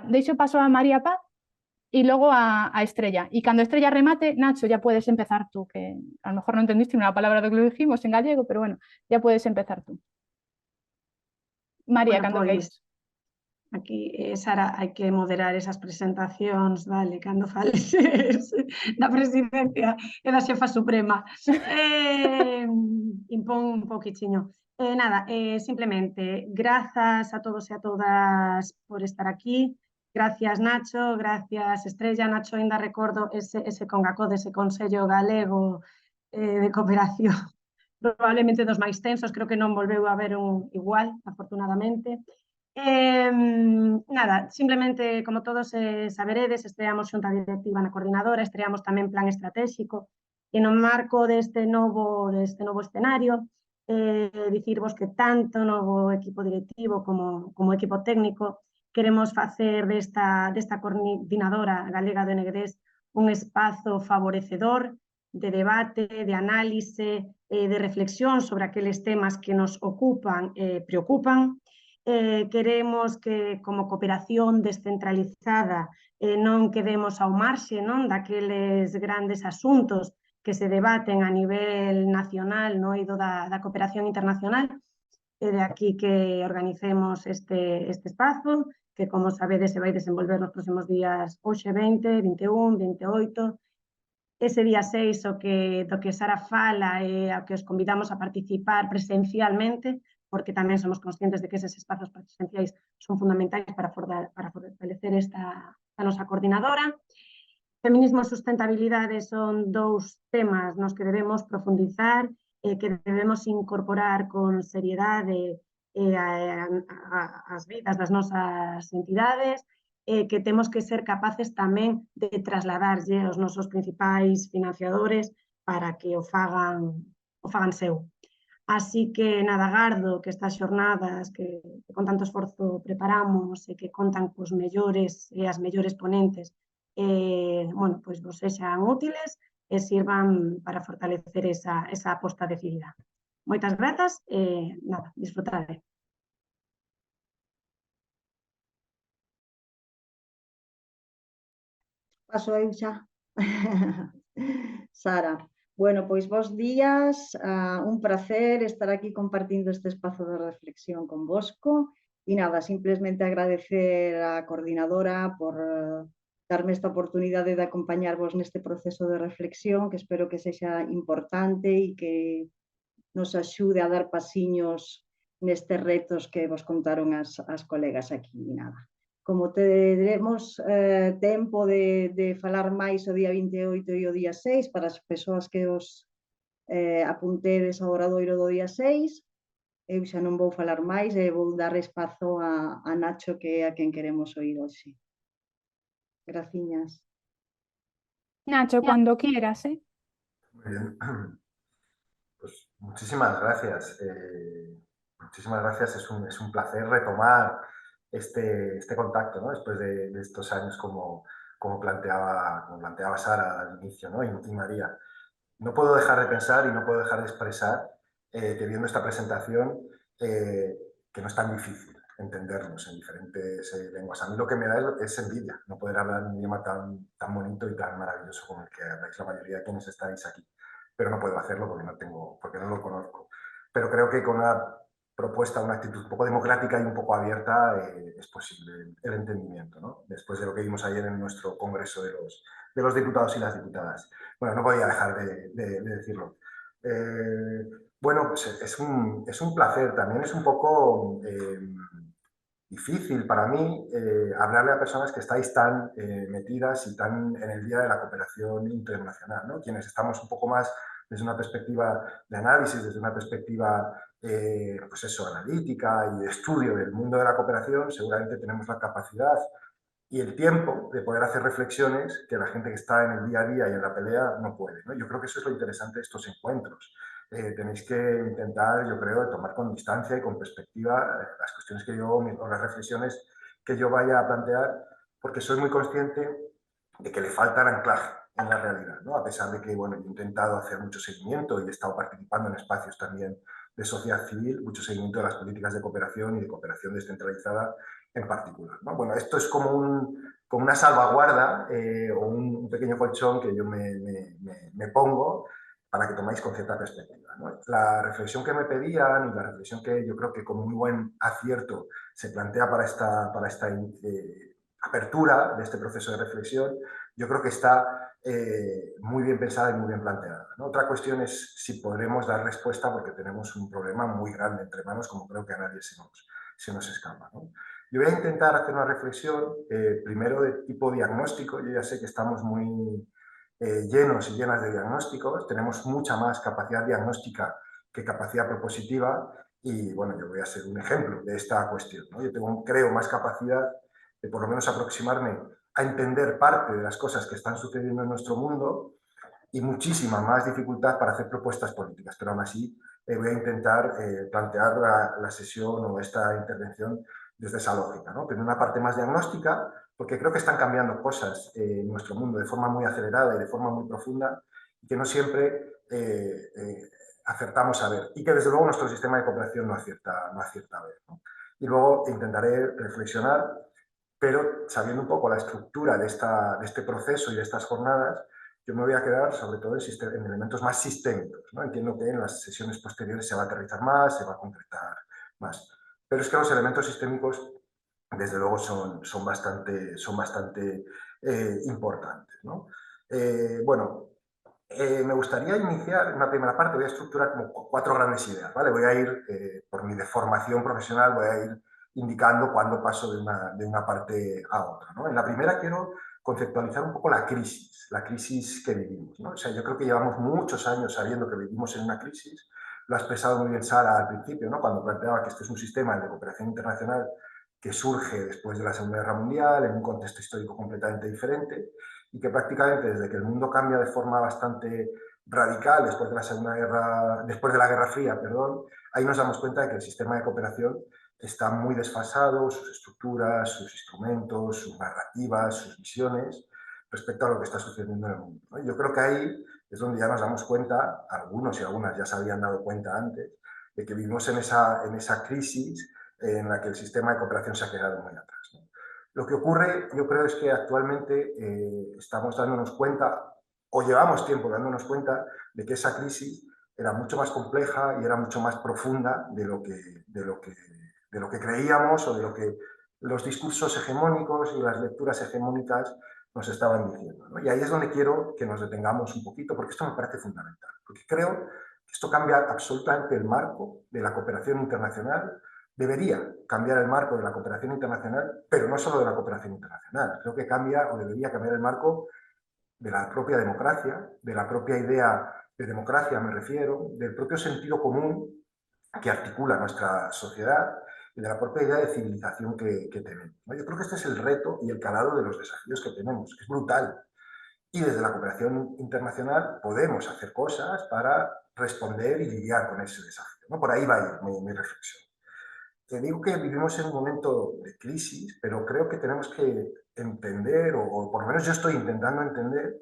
deixo paso a María Paz y luego a Estrella. Y cuando Estrella remate, Nacho, ya puedes empezar tú, que a lo mejor no entendiste una palabra de lo que dijimos en gallego, pero bueno, ya puedes empezar tú. María, Bueno, cando pois, queiras. aquí, Sara, hai que moderar esas presentacións, vale, cando fales da presidencia e da xefa suprema. Impón un poquichiño. Nada, simplemente, grazas a todos e a todas por estar aquí. Gracias, Nacho, gracias, Estrella. Nacho, ainda recordo ese CONGACODE, ese Consello Galego de Cooperación, probablemente dos máis tensos, creo que non volveu a haber un igual, afortunadamente. Nada, simplemente, como todos saberedes, estreamos xunta directiva na coordinadora, estreamos tamén plan estratégico, e no marco deste novo escenario, dicirvos que tanto novo equipo directivo como equipo técnico queremos facer desta coordinadora galega do Neguedés un espazo favorecedor de debate, de análise, de reflexión sobre aqueles temas que nos ocupan e preocupan. Queremos que, como cooperación descentralizada, non quedemos ao marxe, non, daqueles grandes asuntos que se debaten a nivel nacional no eido da cooperación internacional, e de aquí que organicemos este espazo, que, como sabedes, se vai desenvolver nos próximos días hoxe 20, 21, 28, ese día 6 do que Sara fala e ao que os convidamos a participar presencialmente, porque tamén somos conscientes de que eses espazos presenciais son fundamentais para fortalecer esta nosa coordinadora. Feminismo e sustentabilidade son dous temas nos que debemos profundizar e que debemos incorporar con seriedade as vidas das nosas entidades, que temos que ser capaces tamén de trasladarlle aos nosos principais financiadores para que o fagan seu. Así que nada, agardo que estas xornadas que con tanto esforzo preparamos e que contan cos mellores e as mellores ponentes, bueno, pois vos sexan útiles e sirvan para fortalecer esa aposta decidida. Moitas grazas e nada, disfrutade. Paso eu xa. Sara, bueno, pois bons días, un placer estar aquí compartindo este espazo de reflexión convosco e nada, simplemente agradecer á coordinadora por darme esta oportunidade de acompañarvos neste proceso de reflexión que espero que sexa importante e que nos axude a dar pasiños nestes retos que vos contaron as colegas aquí. Nada. Como teremos tempo de falar máis o día 28 e o día 6 para as persoas que os apuntedes ao obradoiro do día 6, eu xa non vou falar máis e vou dar espazo a Nacho, que é a quen queremos oír hoxe. Graciñas. Nacho, cuando quieras, ¿eh? Muy bien. Pues muchísimas gracias. Muchísimas gracias. Es un placer retomar este contacto, ¿no? Después de estos años como planteaba Sara al inicio, ¿no? Y María. No puedo dejar de pensar y no puedo dejar de expresar que viendo esta presentación que no es tan difícil entendernos en diferentes lenguas. A mí lo que me da es envidia no poder hablar un idioma tan bonito y tan maravilloso como el que habláis la mayoría de quienes estáis aquí. Pero no puedo hacerlo porque no lo conozco. Pero creo que con una propuesta, una actitud un poco democrática y un poco abierta es posible el entendimiento, ¿no? Después de lo que vimos ayer en nuestro congreso de los diputados y las diputadas. Bueno, no podía dejar de decirlo. Bueno, pues es un placer. También es un poco difícil para mí hablarle a personas que estáis tan metidas y tan en el día de la cooperación internacional, ¿no? Quienes estamos un poco más desde una perspectiva de análisis, desde una perspectiva pues eso, analítica y de estudio del mundo de la cooperación, seguramente tenemos la capacidad y el tiempo de poder hacer reflexiones que la gente que está en el día a día y en la pelea no puede, ¿no? Yo creo que eso es lo interesante de estos encuentros. Tenéis que intentar, yo creo, tomar con distancia y con perspectiva las cuestiones que yo, o las reflexiones que yo vaya a plantear, porque soy muy consciente de que le falta el anclaje en la realidad, ¿no? A pesar de que, bueno, yo he intentado hacer mucho seguimiento y he estado participando en espacios también de sociedad civil, mucho seguimiento de las políticas de cooperación y de cooperación descentralizada en particular, ¿no? Bueno, esto es como una salvaguarda o un pequeño colchón que yo me pongo para que tomáis con cierta perspectiva, ¿no? La reflexión que me pedían y la reflexión que yo creo que con muy buen acierto se plantea para esta apertura de este proceso de reflexión, yo creo que está muy bien pensada y muy bien planteada, ¿no? Otra cuestión es si podremos dar respuesta porque tenemos un problema muy grande entre manos, como creo que a nadie se nos escapa, ¿no? Yo voy a intentar hacer una reflexión, primero de tipo diagnóstico. Yo ya sé que estamos muy llenos y llenas de diagnósticos, tenemos mucha más capacidad diagnóstica que capacidad propositiva y, bueno, yo voy a ser un ejemplo de esta cuestión, ¿no? Yo creo más capacidad de por lo menos aproximarme a entender parte de las cosas que están sucediendo en nuestro mundo y muchísima más dificultad para hacer propuestas políticas, pero aún así voy a intentar plantear la sesión o esta intervención desde esa lógica, ¿no? Tener una parte más diagnóstica, porque creo que están cambiando cosas en nuestro mundo de forma muy acelerada y de forma muy profunda y que no siempre acertamos a ver y que desde luego nuestro sistema de cooperación no acierta a ver, ¿no? Y luego intentaré reflexionar, pero sabiendo un poco la estructura de este proceso y de estas jornadas, yo me voy a quedar sobre todo en elementos más sistémicos, ¿no? Entiendo que en las sesiones posteriores se va a aterrizar más, se va a concretar más. Pero es que los elementos sistémicos, desde luego, son bastante importantes, ¿no? Bueno, me gustaría iniciar una primera parte, voy a estructurar como 4 grandes ideas, ¿vale? Voy a ir, por mi deformación profesional, voy a ir indicando cuándo paso de una parte a otra, ¿no? En la primera quiero conceptualizar un poco la crisis que vivimos, ¿no? O sea, yo creo que llevamos muchos años sabiendo que vivimos en una crisis. Lo ha expresado muy bien Sara al principio, ¿no? Cuando planteaba que este es un sistema de cooperación internacional que surge después de la Segunda Guerra Mundial, en un contexto histórico completamente diferente, y que prácticamente desde que el mundo cambia de forma bastante radical después de la Guerra Fría, perdón, ahí nos damos cuenta de que el sistema de cooperación está muy desfasado, sus estructuras, sus instrumentos, sus narrativas, sus visiones, respecto a lo que está sucediendo en el mundo, ¿no? Yo creo que ahí es donde ya nos damos cuenta, algunos y algunas ya se habían dado cuenta antes, de que vivimos en esa crisis en la que el sistema de cooperación se ha quedado muy atrás, ¿no? Lo que ocurre, yo creo, es que actualmente estamos dándonos cuenta, o llevamos tiempo dándonos cuenta, de que esa crisis era mucho más compleja y era mucho más profunda de lo que creíamos o de lo que los discursos hegemónicos y las lecturas hegemónicas nos estaban diciendo, ¿no? Y ahí es donde quiero que nos detengamos un poquito, porque esto me parece fundamental, porque creo que esto cambia absolutamente el marco de la cooperación internacional. Debería cambiar el marco de la cooperación internacional, pero no solo de la cooperación internacional. Creo que cambia o debería cambiar el marco de la propia democracia, de la propia idea de democracia, me refiero, del propio sentido común que articula nuestra sociedad y de la propia idea de civilización que tenemos, ¿no? Yo creo que este es el reto y el calado de los desafíos que tenemos. Es brutal. Y desde la cooperación internacional podemos hacer cosas para responder y lidiar con ese desafío, ¿no? Por ahí va a ir mi reflexión. Te digo que vivimos en un momento de crisis, pero creo que tenemos que entender, o por lo menos yo estoy intentando entender,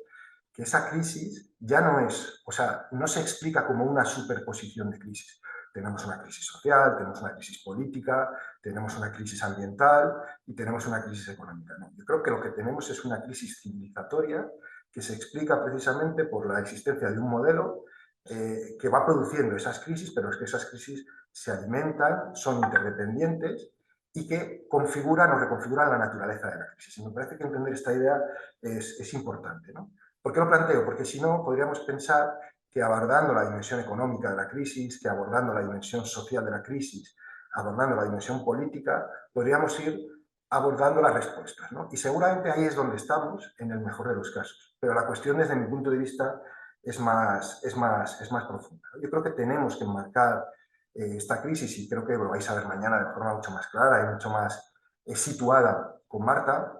que esa crisis ya no es, o sea, no se explica como una superposición de crisis. Tenemos una crisis social, tenemos una crisis política, tenemos una crisis ambiental y tenemos una crisis económica, ¿no? Yo creo que lo que tenemos es una crisis civilizatoria que se explica precisamente por la existencia de un modelo que va produciendo esas crisis, pero es que esas crisis se alimentan, son interdependientes y que configuran o reconfiguran la naturaleza de la crisis. Y me parece que entender esta idea es importante, ¿no? ¿Por qué lo planteo? Porque si no, podríamos pensar que abordando la dimensión económica de la crisis, que abordando la dimensión social de la crisis, abordando la dimensión política, podríamos ir abordando las respuestas, ¿no? Y seguramente ahí es donde estamos, en el mejor de los casos. Pero la cuestión, desde mi punto de vista, es más profunda. Yo creo que tenemos que enmarcar esta crisis, y creo que lo vais a ver mañana de forma mucho más clara y mucho más situada con Marta,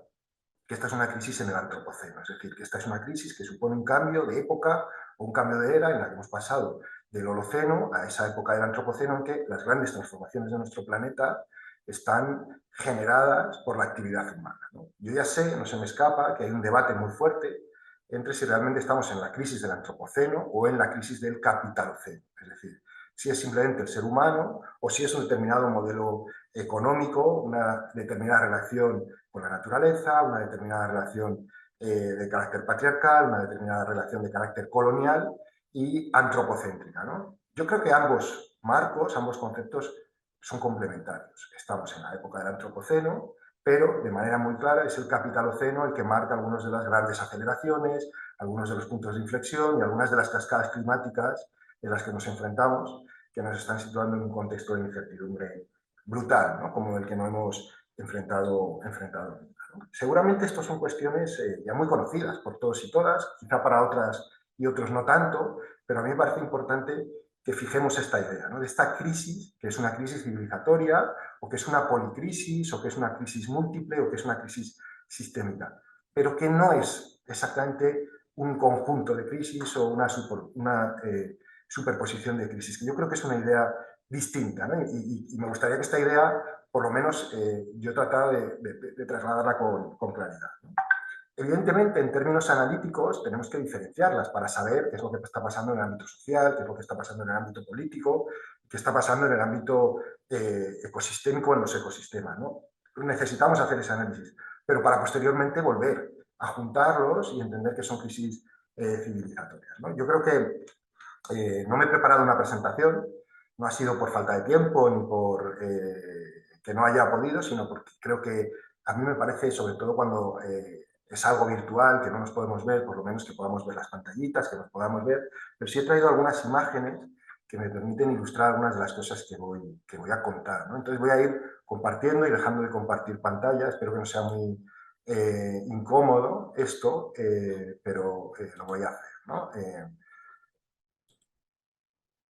que esta es una crisis en el antropoceno, es decir, que esta es una crisis que supone un cambio de época o un cambio de era en la que hemos pasado del Holoceno a esa época del antropoceno en que las grandes transformaciones de nuestro planeta están generadas por la actividad humana, ¿no? Yo ya sé, no se me escapa, que hay un debate muy fuerte entre si realmente estamos en la crisis del antropoceno o en la crisis del capitaloceno, es decir, si es simplemente el ser humano o si es un determinado modelo económico, una determinada relación con la naturaleza, una determinada relación de carácter patriarcal, una determinada relación de carácter colonial y antropocéntrica, ¿no? Yo creo que ambos marcos, ambos conceptos son complementarios. Estamos en la época del antropoceno, pero de manera muy clara es el capitaloceno el que marca algunas de las grandes aceleraciones, algunos de los puntos de inflexión y algunas de las cascadas climáticas en las que nos enfrentamos, que nos están situando en un contexto de incertidumbre brutal, ¿no? Como el que no hemos enfrentado nunca, ¿no? Seguramente estas son cuestiones ya muy conocidas por todos y todas, quizá para otras y otros no tanto, pero a mí me parece importante que fijemos esta idea, ¿no? De esta crisis, que es una crisis civilizatoria, o que es una policrisis, o que es una crisis múltiple, o que es una crisis sistémica, pero que no es exactamente un conjunto de crisis o una superposición de crisis, que yo creo que es una idea distinta, ¿no? Y me gustaría que esta idea, por lo menos, yo tratara de trasladarla con claridad, ¿no? Evidentemente, en términos analíticos, tenemos que diferenciarlas para saber qué es lo que está pasando en el ámbito social, qué es lo que está pasando en el ámbito político, qué está pasando en el ámbito ecosistémico, en los ecosistemas, ¿no? Necesitamos hacer ese análisis, pero para posteriormente volver a juntarlos y entender que son crisis civilizatorias, ¿no? Yo creo que no me he preparado una presentación, no ha sido por falta de tiempo ni por que no haya podido, sino porque creo que a mí me parece, sobre todo cuando es algo virtual, que no nos podemos ver, por lo menos que podamos ver las pantallitas, que nos podamos ver, pero sí he traído algunas imágenes que me permiten ilustrar algunas de las cosas que voy a contar, ¿no? Entonces voy a ir compartiendo y dejando de compartir pantalla, espero que no sea muy incómodo esto, pero lo voy a hacer, ¿no?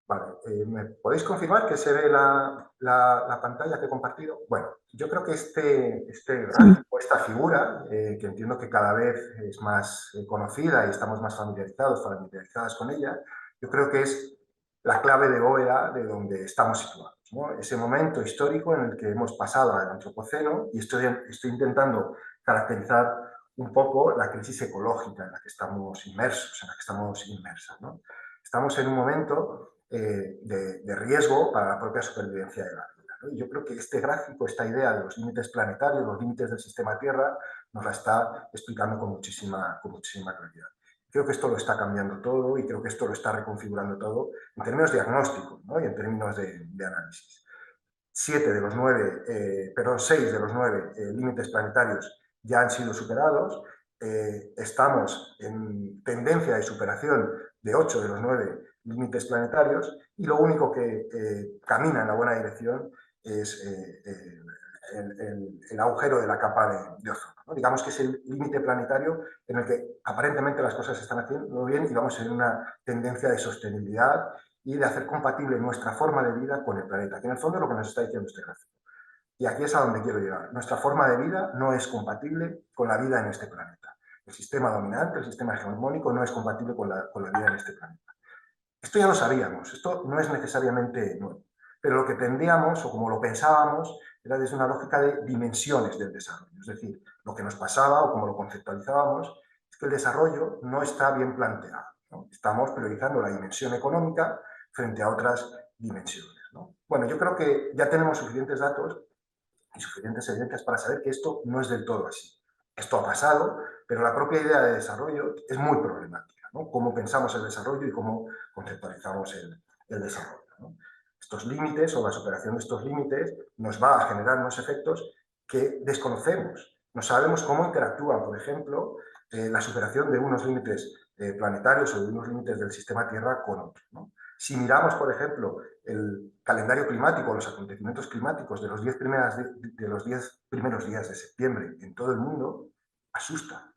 Vale, ¿me podéis confirmar que se ve la pantalla que he compartido? Bueno, yo creo que este gráfico, esta figura, que entiendo que cada vez es más conocida y estamos más familiarizadas con ella, yo creo que es la clave de bóveda de donde estamos situados, ¿no? Ese momento histórico en el que hemos pasado al antropoceno y estoy intentando caracterizar un poco la crisis ecológica en la que estamos inmersos, en la que estamos inmersas, ¿no? Estamos en un momento de riesgo para la propia supervivencia de la vida, ¿no? Y yo creo que este gráfico, esta idea de los límites planetarios, los límites del sistema Tierra, nos la está explicando con muchísima claridad. Creo que esto lo está cambiando todo y creo que esto lo está reconfigurando todo en términos diagnósticos, ¿no? Y en términos de análisis. 6 de los 9 límites planetarios ya han sido superados. Estamos en tendencia de superación de 8 de los 9 límites planetarios y lo único que camina en la buena dirección es el agujero de la capa de ozono, ¿no? Digamos que es el límite planetario en el que aparentemente las cosas se están haciendo bien y vamos en una tendencia de sostenibilidad y de hacer compatible nuestra forma de vida con el planeta, que en el fondo es lo que nos está diciendo este gráfico. Y aquí es a donde quiero llegar. Nuestra forma de vida no es compatible con la vida en este planeta. El sistema dominante, el sistema hegemónico, no es compatible con la vida en este planeta. Esto ya lo sabíamos, esto no es necesariamente nuevo, pero lo que tendríamos, o como lo pensábamos, era desde una lógica de dimensiones del desarrollo. Es decir, lo que nos pasaba, o como lo conceptualizábamos, es que el desarrollo no está bien planteado, ¿no? Estamos priorizando la dimensión económica frente a otras dimensiones, ¿no? Bueno, yo creo que ya tenemos suficientes datos y suficientes evidencias para saber que esto no es del todo así. Esto ha pasado, pero la propia idea de desarrollo es muy problemática, ¿no? Cómo pensamos el desarrollo y cómo conceptualizamos el desarrollo, ¿no? Estos límites o la superación de estos límites nos va a generar unos efectos que desconocemos. No sabemos cómo interactúan, por ejemplo, la superación de unos límites planetarios o de unos límites del sistema Tierra con otros, ¿no? Si miramos, por ejemplo, el calendario climático, los acontecimientos climáticos de los 10 primeros días de septiembre en todo el mundo, asusta.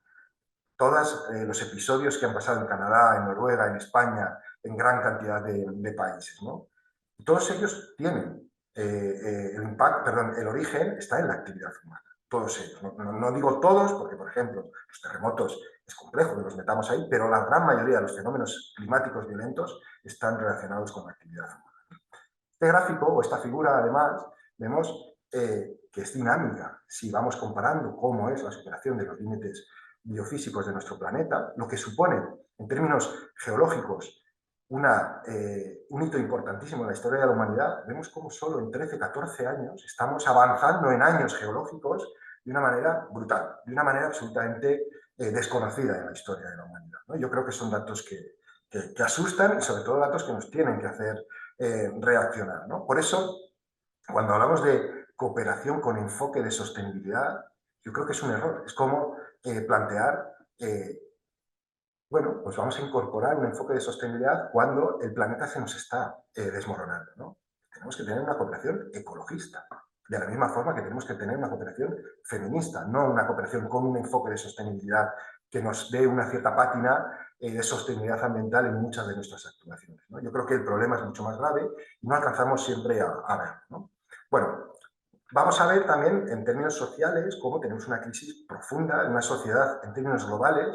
Todos los episodios que han pasado en Canadá, en Noruega, en España, en gran cantidad de países, ¿no? Y todos ellos tienen el origen está en la actividad humana. Todos ellos. No digo todos, porque, por ejemplo, los terremotos es complejo que los metamos ahí, pero la gran mayoría de los fenómenos climáticos violentos están relacionados con la actividad humana. Este gráfico o esta figura, además, vemos que es dinámica. Si vamos comparando cómo es la superación de los límites biofísicos de nuestro planeta, lo que supone, en términos geológicos, un hito importantísimo en la historia de la humanidad, vemos cómo solo en 13, 14 años estamos avanzando en años geológicos de una manera brutal, de una manera absolutamente desconocida en la historia de la humanidad, ¿no? Yo creo que son datos que asustan y sobre todo datos que nos tienen que hacer reaccionar, ¿no? Por eso, cuando hablamos de cooperación con enfoque de sostenibilidad, yo creo que es un error. Es como plantear, bueno, pues vamos a incorporar un enfoque de sostenibilidad cuando el planeta se nos está desmoronando, ¿no? Tenemos que tener una cooperación ecologista, de la misma forma que tenemos que tener una cooperación feminista, no una cooperación con un enfoque de sostenibilidad que nos dé una cierta pátina de sostenibilidad ambiental en muchas de nuestras actuaciones, ¿no? Yo creo que el problema es mucho más grave y no alcanzamos siempre a verlo, ¿no? Bueno, vamos a ver también en términos sociales cómo tenemos una crisis profunda en una sociedad en términos globales,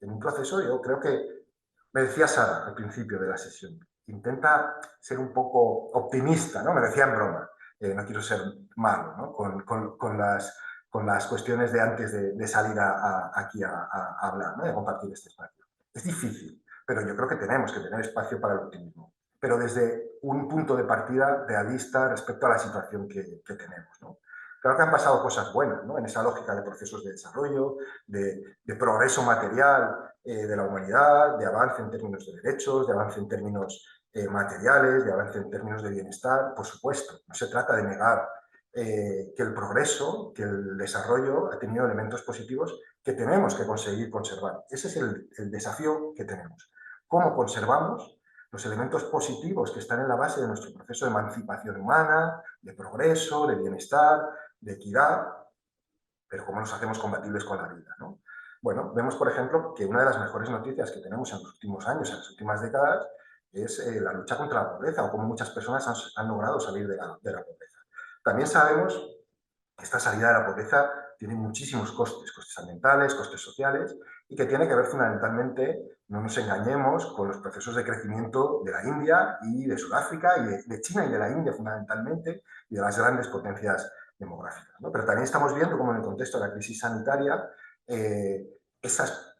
en un proceso. Yo creo que, me decía Sara al principio de la sesión, intenta ser un poco optimista, ¿no? Me decía en broma, no quiero ser malo, ¿no? Con las cuestiones de antes de salir aquí a hablar, ¿no? De compartir este espacio. Es difícil, pero yo creo que tenemos que tener espacio para el optimismo, pero desde un punto de partida realista respecto a la situación que tenemos, ¿no? Claro que han pasado cosas buenas, ¿no? En esa lógica de procesos de desarrollo, de progreso material de la humanidad, de avance en términos de derechos, de avance en términos materiales, de avance en términos de bienestar, por supuesto. No se trata de negar que el progreso, que el desarrollo ha tenido elementos positivos que tenemos que conseguir conservar. Ese es el desafío que tenemos. ¿Cómo conservamos los elementos positivos que están en la base de nuestro proceso de emancipación humana, de progreso, de bienestar, de equidad, pero cómo los hacemos compatibles con la vida, ¿no? Bueno, vemos, por ejemplo, que una de las mejores noticias que tenemos en los últimos años, en las últimas décadas, es la lucha contra la pobreza, o cómo muchas personas han logrado salir de la pobreza. También sabemos que esta salida de la pobreza tiene muchísimos costes ambientales, costes sociales, y que tiene que ver fundamentalmente, no nos engañemos, con los procesos de crecimiento de la India y de Sudáfrica, y de China y de la India fundamentalmente, y de las grandes potencias demográficas, ¿no? Pero también estamos viendo cómo en el contexto de la crisis sanitaria, esas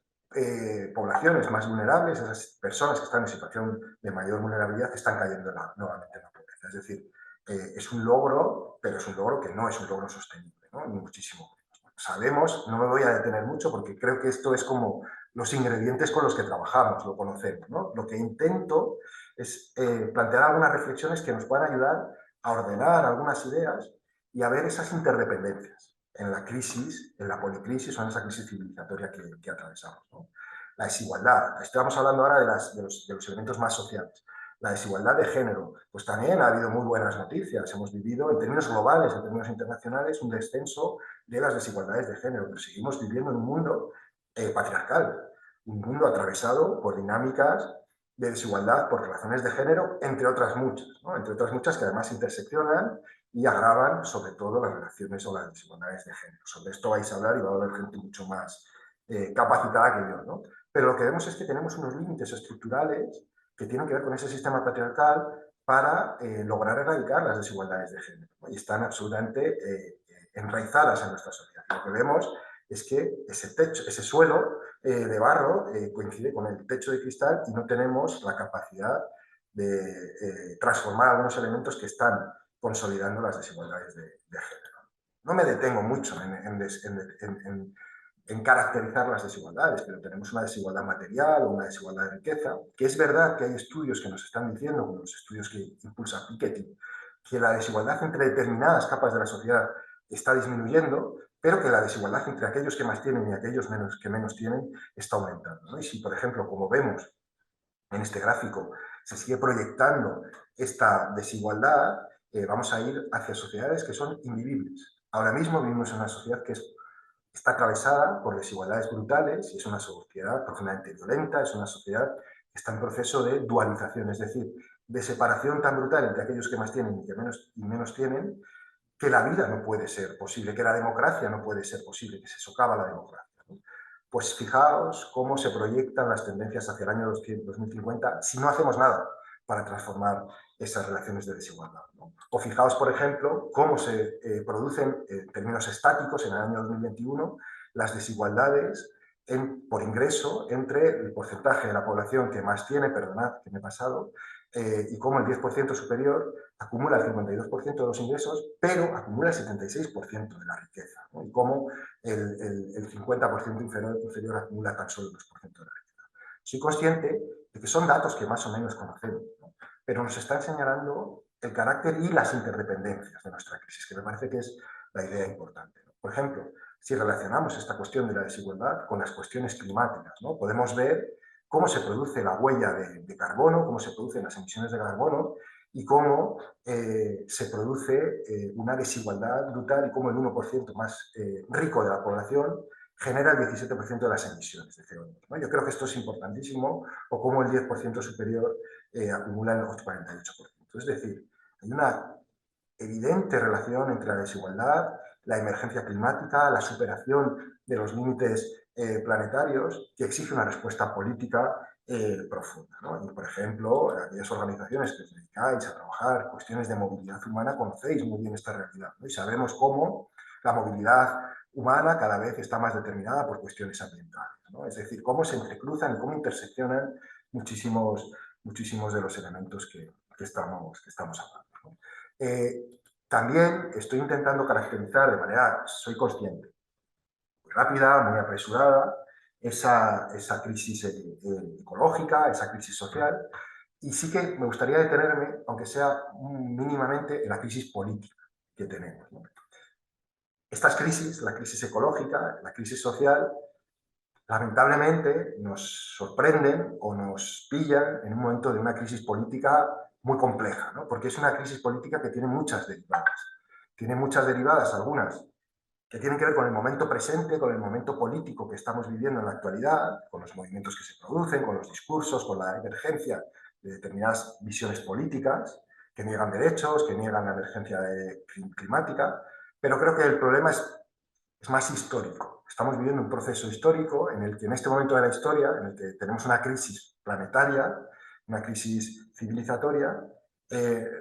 poblaciones más vulnerables, esas personas que están en situación de mayor vulnerabilidad, están cayendo nuevamente en la pobreza. Es decir, es un logro, pero es un logro que no es un logro sostenible, ¿no? Ni muchísimo menos. Sabemos, no me voy a detener mucho porque creo que esto es como los ingredientes con los que trabajamos, lo conocemos, ¿no? Lo que intento es plantear algunas reflexiones que nos puedan ayudar a ordenar algunas ideas y a ver esas interdependencias en la crisis, en la policrisis o en esa crisis civilizatoria que atravesamos, ¿no? La desigualdad. Estamos hablando ahora de los elementos más sociales. La desigualdad de género, pues también ha habido muy buenas noticias. Hemos vivido, en términos globales, en términos internacionales, un descenso de las desigualdades de género, pero seguimos viviendo en un mundo patriarcal, un mundo atravesado por dinámicas de desigualdad por razones de género, entre otras muchas, ¿no? Entre otras muchas que además interseccionan y agravan sobre todo las relaciones o las desigualdades de género. Sobre esto vais a hablar y va a haber gente mucho más capacitada que yo, ¿no? Pero lo que vemos es que tenemos unos límites estructurales que tienen que ver con ese sistema patriarcal para lograr erradicar las desigualdades de género, ¿no? Y están absolutamente enraizadas en nuestra sociedad. Lo que vemos es que ese techo, ese suelo de barro coincide con el techo de cristal y no tenemos la capacidad de transformar algunos elementos que están consolidando las desigualdades de género. No me detengo mucho en caracterizar las desigualdades, pero tenemos una desigualdad material o una desigualdad de riqueza, que es verdad que hay estudios que nos están diciendo, como los estudios que impulsa Piketty, que la desigualdad entre determinadas capas de la sociedad está disminuyendo, pero que la desigualdad entre aquellos que más tienen y aquellos que menos tienen está aumentando, ¿no? Y si, por ejemplo, como vemos en este gráfico, se sigue proyectando esta desigualdad, vamos a ir hacia sociedades que son invivibles. Ahora mismo vivimos en una sociedad que está atravesada por desigualdades brutales y es una sociedad profundamente violenta, es una sociedad que está en proceso de dualización, es decir, de separación tan brutal entre aquellos que más tienen y que menos tienen, que la vida no puede ser posible, que la democracia no puede ser posible, que se socava la democracia, ¿no? Pues fijaos cómo se proyectan las tendencias hacia el año 2050 si no hacemos nada para transformar esas relaciones de desigualdad, ¿no? O fijaos, por ejemplo, cómo se producen en términos estáticos en el año 2021 las desigualdades por ingreso entre el porcentaje de la población que más tiene, perdonad que me he pasado, y cómo el 10% superior acumula el 52% de los ingresos, pero acumula el 76% de la riqueza, ¿no? Y cómo el 50% inferior acumula tan solo el 2% de la riqueza. Soy consciente de que son datos que más o menos conocemos, ¿no? Pero nos están señalando el carácter y las interdependencias de nuestra crisis, que me parece que es la idea importante, ¿no? Por ejemplo, si relacionamos esta cuestión de la desigualdad con las cuestiones climáticas, ¿no? Podemos ver cómo se produce la huella de carbono, cómo se producen las emisiones de carbono y cómo se produce una desigualdad brutal y cómo el 1% más rico de la población genera el 17% de las emisiones de CO2, ¿no? Yo creo que esto es importantísimo, o cómo el 10% superior acumula el 48%. Es decir, hay una evidente relación entre la desigualdad, la emergencia climática, la superación de los límites planetarios, que exige una respuesta política profunda, ¿no? Y, por ejemplo, aquellas organizaciones que os dedicáis a trabajar cuestiones de movilidad humana conocéis muy bien esta realidad, ¿no? Y sabemos cómo la movilidad humana cada vez está más determinada por cuestiones ambientales, ¿no? Es decir, cómo se entrecruzan y cómo interseccionan muchísimos de los elementos que estamos hablando, ¿no? También estoy intentando caracterizar de manera, soy consciente, muy rápida, muy apresurada, esa crisis ecológica, esa crisis social, y sí que me gustaría detenerme, aunque sea mínimamente, en la crisis política que tenemos, ¿no? Estas crisis, la crisis ecológica, la crisis social, lamentablemente nos sorprenden o nos pillan en un momento de una crisis política muy compleja, ¿no? Porque es una crisis política que tiene muchas derivadas. Tiene muchas derivadas, algunas que tienen que ver con el momento presente, con el momento político que estamos viviendo en la actualidad, con los movimientos que se producen, con los discursos, con la emergencia de determinadas visiones políticas que niegan derechos, que niegan la emergencia climática, pero creo que el problema es más histórico. Estamos viviendo un proceso histórico en el que en este momento de la historia, en el que tenemos una crisis planetaria, una crisis civilizatoria,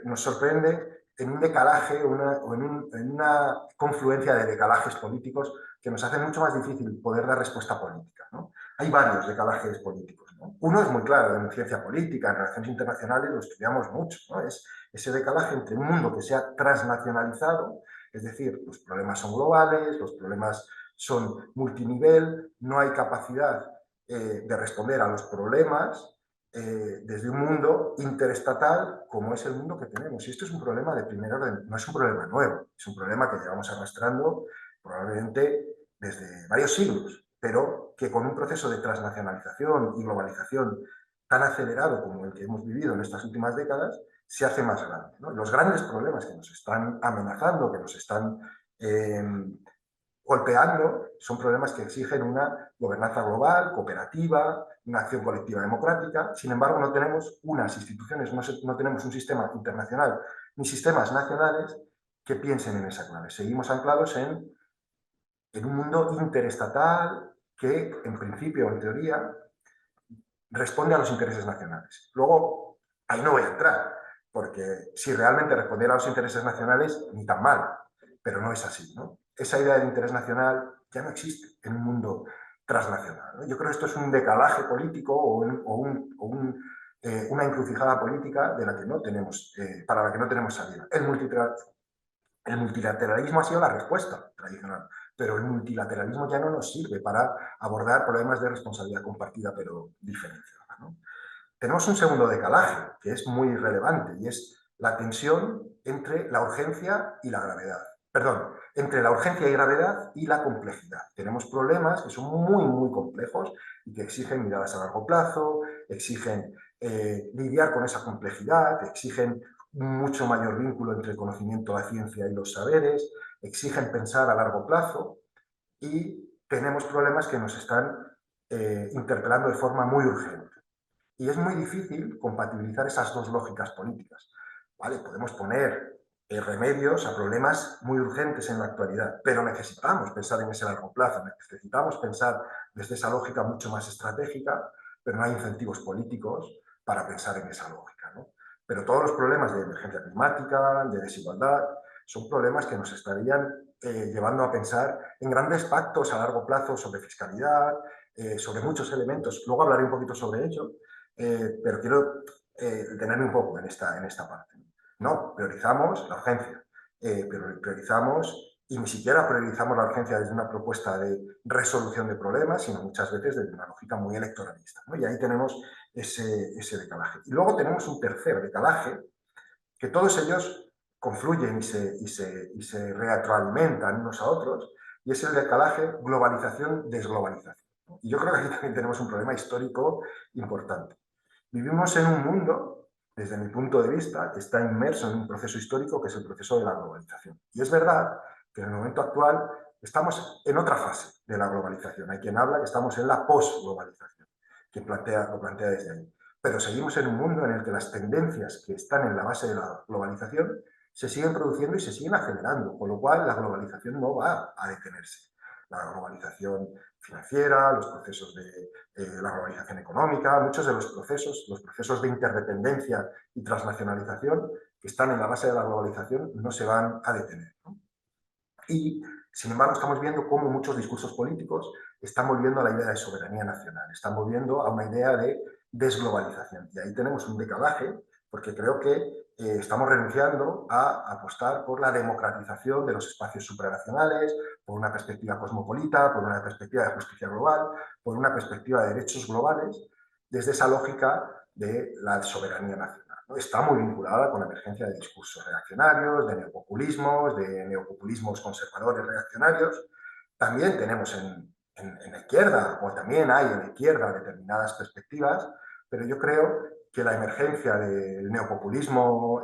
nos sorprende en un decalaje o en una confluencia de decalajes políticos que nos hace mucho más difícil poder dar respuesta política, ¿no? Hay varios decalajes políticos, ¿no? Uno es muy claro, en ciencia política, en relaciones internacionales lo estudiamos mucho, ¿no? Es ese decalaje entre un mundo que sea transnacionalizado, es decir, los problemas son globales, los problemas son multinivel, no hay capacidad de responder a los problemas desde un mundo interestatal como es el mundo que tenemos. Y esto es un problema de primer orden, no es un problema nuevo, es un problema que llevamos arrastrando probablemente desde varios siglos, pero que con un proceso de transnacionalización y globalización tan acelerado como el que hemos vivido en estas últimas décadas, se hace más grande, ¿no? Los grandes problemas que nos están amenazando, que nos están golpeando, son problemas que exigen una gobernanza global, cooperativa, una acción colectiva democrática. Sin embargo, no tenemos unas instituciones, no tenemos un sistema internacional ni sistemas nacionales que piensen en esa clave. Seguimos anclados en un mundo interestatal que, en principio o en teoría, responde a los intereses nacionales. Luego, ahí no voy a entrar, porque si realmente respondiera a los intereses nacionales, ni tan mal, pero no es así, ¿no? Esa idea del interés nacional ya no existe en un mundo transnacional, ¿no? Yo creo que esto es un decalaje político o una encrucijada política de la que no tenemos, para la que no tenemos salida. El multilateralismo ha sido la respuesta tradicional, pero el multilateralismo ya no nos sirve para abordar problemas de responsabilidad compartida pero diferenciada, ¿no? Tenemos un segundo decalaje que es muy relevante y es la tensión entre la urgencia y la gravedad. Perdón, entre la urgencia y gravedad y la complejidad. Tenemos problemas que son muy, muy complejos y que exigen miradas a largo plazo, exigen lidiar con esa complejidad, exigen un mucho mayor vínculo entre el conocimiento, la ciencia y los saberes, exigen pensar a largo plazo y tenemos problemas que nos están interpelando de forma muy urgente. Y es muy difícil compatibilizar esas dos lógicas políticas, ¿vale? Podemos poner remedios a problemas muy urgentes en la actualidad, pero necesitamos pensar en ese largo plazo, necesitamos pensar desde esa lógica mucho más estratégica, pero no hay incentivos políticos para pensar en esa lógica, ¿no? Pero todos los problemas de emergencia climática, de desigualdad, son problemas que nos estarían llevando a pensar en grandes pactos a largo plazo sobre fiscalidad, sobre muchos elementos. Luego hablaré un poquito sobre ello, pero quiero detenerme un poco en esta parte. No, priorizamos la urgencia, pero priorizamos, y ni siquiera priorizamos la urgencia desde una propuesta de resolución de problemas, sino muchas veces desde una lógica muy electoralista, ¿no? Y ahí tenemos ese decalaje. Y luego tenemos un tercer decalaje, que todos ellos confluyen y se retroalimentan unos a otros, y es el decalaje globalización-desglobalización. Y yo creo que aquí también tenemos un problema histórico importante. Vivimos en un mundo, desde mi punto de vista, que está inmerso en un proceso histórico que es el proceso de la globalización. Y es verdad que en el momento actual estamos en otra fase de la globalización. Hay quien habla que estamos en la posglobalización, quien lo plantea desde ahí. Pero seguimos en un mundo en el que las tendencias que están en la base de la globalización se siguen produciendo y se siguen acelerando, con lo cual la globalización no va a detenerse. La globalización financiera, los procesos de la globalización económica, muchos de los procesos de interdependencia y transnacionalización que están en la base de la globalización no se van a detener, ¿no? Y, sin embargo, estamos viendo cómo muchos discursos políticos están volviendo a la idea de soberanía nacional, están volviendo a una idea de desglobalización. Y ahí tenemos un decalaje, porque creo que estamos renunciando a apostar por la democratización de los espacios supranacionales, por una perspectiva cosmopolita, por una perspectiva de justicia global, por una perspectiva de derechos globales, desde esa lógica de la soberanía nacional, ¿no? Está muy vinculada con la emergencia de discursos reaccionarios, de neopopulismos conservadores reaccionarios. También tenemos en la izquierda, o también hay en la izquierda determinadas perspectivas, pero yo creo que la emergencia del neopopulismo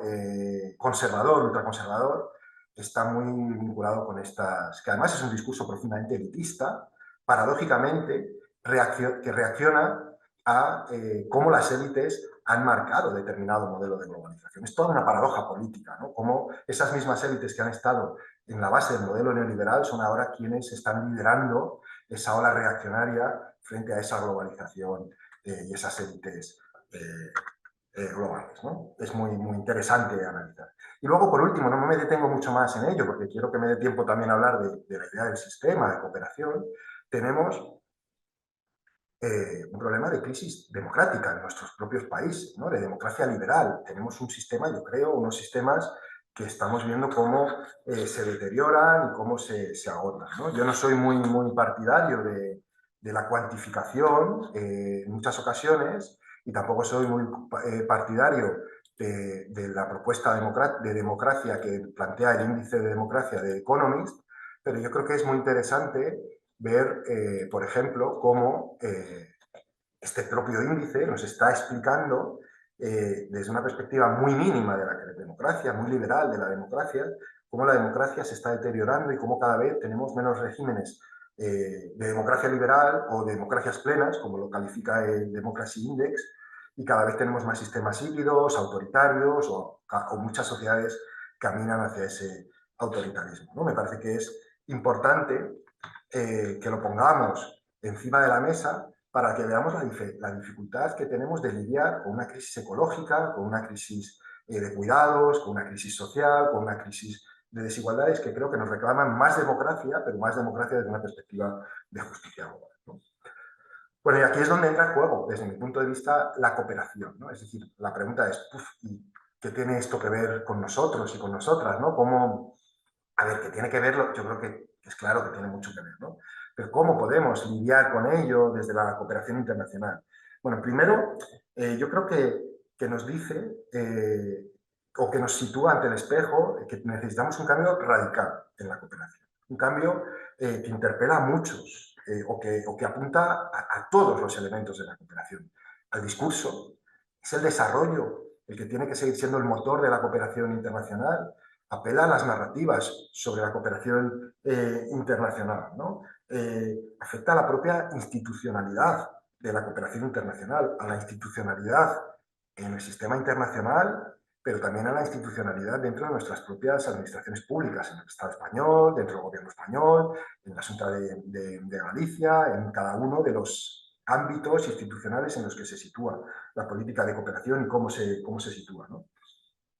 conservador, ultraconservador, está muy vinculado con estas, que además es un discurso profundamente elitista, paradójicamente, que reacciona a cómo las élites han marcado determinado modelo de globalización. Es toda una paradoja política, ¿no? Cómo esas mismas élites que han estado en la base del modelo neoliberal son ahora quienes están liderando esa ola reaccionaria frente a esa globalización y esas élites globales, ¿no? Es muy interesante analizar. Y luego, por último, no me detengo mucho más en ello, porque quiero que me dé tiempo también a hablar de la idea del sistema de cooperación. Tenemos un problema de crisis democrática en nuestros propios países, ¿no? De democracia liberal. Tenemos un sistema, yo creo, unos sistemas que estamos viendo cómo se deterioran y cómo se agotan, ¿no? Yo no soy muy partidario de la cuantificación en muchas ocasiones, y tampoco soy muy partidario de la propuesta de democracia que plantea el índice de democracia de Economist, pero yo creo que es muy interesante ver, por ejemplo, cómo este propio índice nos está explicando desde una perspectiva muy mínima de la democracia, muy liberal de la democracia, cómo la democracia se está deteriorando y cómo cada vez tenemos menos regímenes de democracia liberal o de democracias plenas, como lo califica el Democracy Index, y cada vez tenemos más sistemas híbridos, autoritarios, o muchas sociedades caminan hacia ese autoritarismo, ¿no? Me parece que es importante que lo pongamos encima de la mesa para que veamos la dificultad que tenemos de lidiar con una crisis ecológica, con una crisis de cuidados, con una crisis social, con una crisis de desigualdades que creo que nos reclaman más democracia, pero más democracia desde una perspectiva de justicia global, ¿no? Bueno, y aquí es donde entra en juego, desde mi punto de vista, la cooperación, ¿no? Es decir, la pregunta es, ¿y qué tiene esto que ver con nosotros y con nosotras, ¿no? ¿Cómo? A ver, que tiene que verlo, yo creo que es claro que tiene mucho que ver, ¿no? Pero ¿cómo podemos lidiar con ello desde la cooperación internacional? Bueno, primero, yo creo que nos dice o que nos sitúa ante el espejo que necesitamos un cambio radical en la cooperación. Un cambio que interpela a muchos o que apunta a todos los elementos de la cooperación. Al discurso, es el desarrollo el que tiene que seguir siendo el motor de la cooperación internacional. Apela a las narrativas sobre la cooperación internacional, ¿no? Afecta a la propia institucionalidad de la cooperación internacional, a la institucionalidad en el sistema internacional, pero también a la institucionalidad dentro de nuestras propias administraciones públicas, en el Estado español, dentro del gobierno español, en la Junta de Galicia, en cada uno de los ámbitos institucionales en los que se sitúa la política de cooperación y cómo se sitúa, ¿no?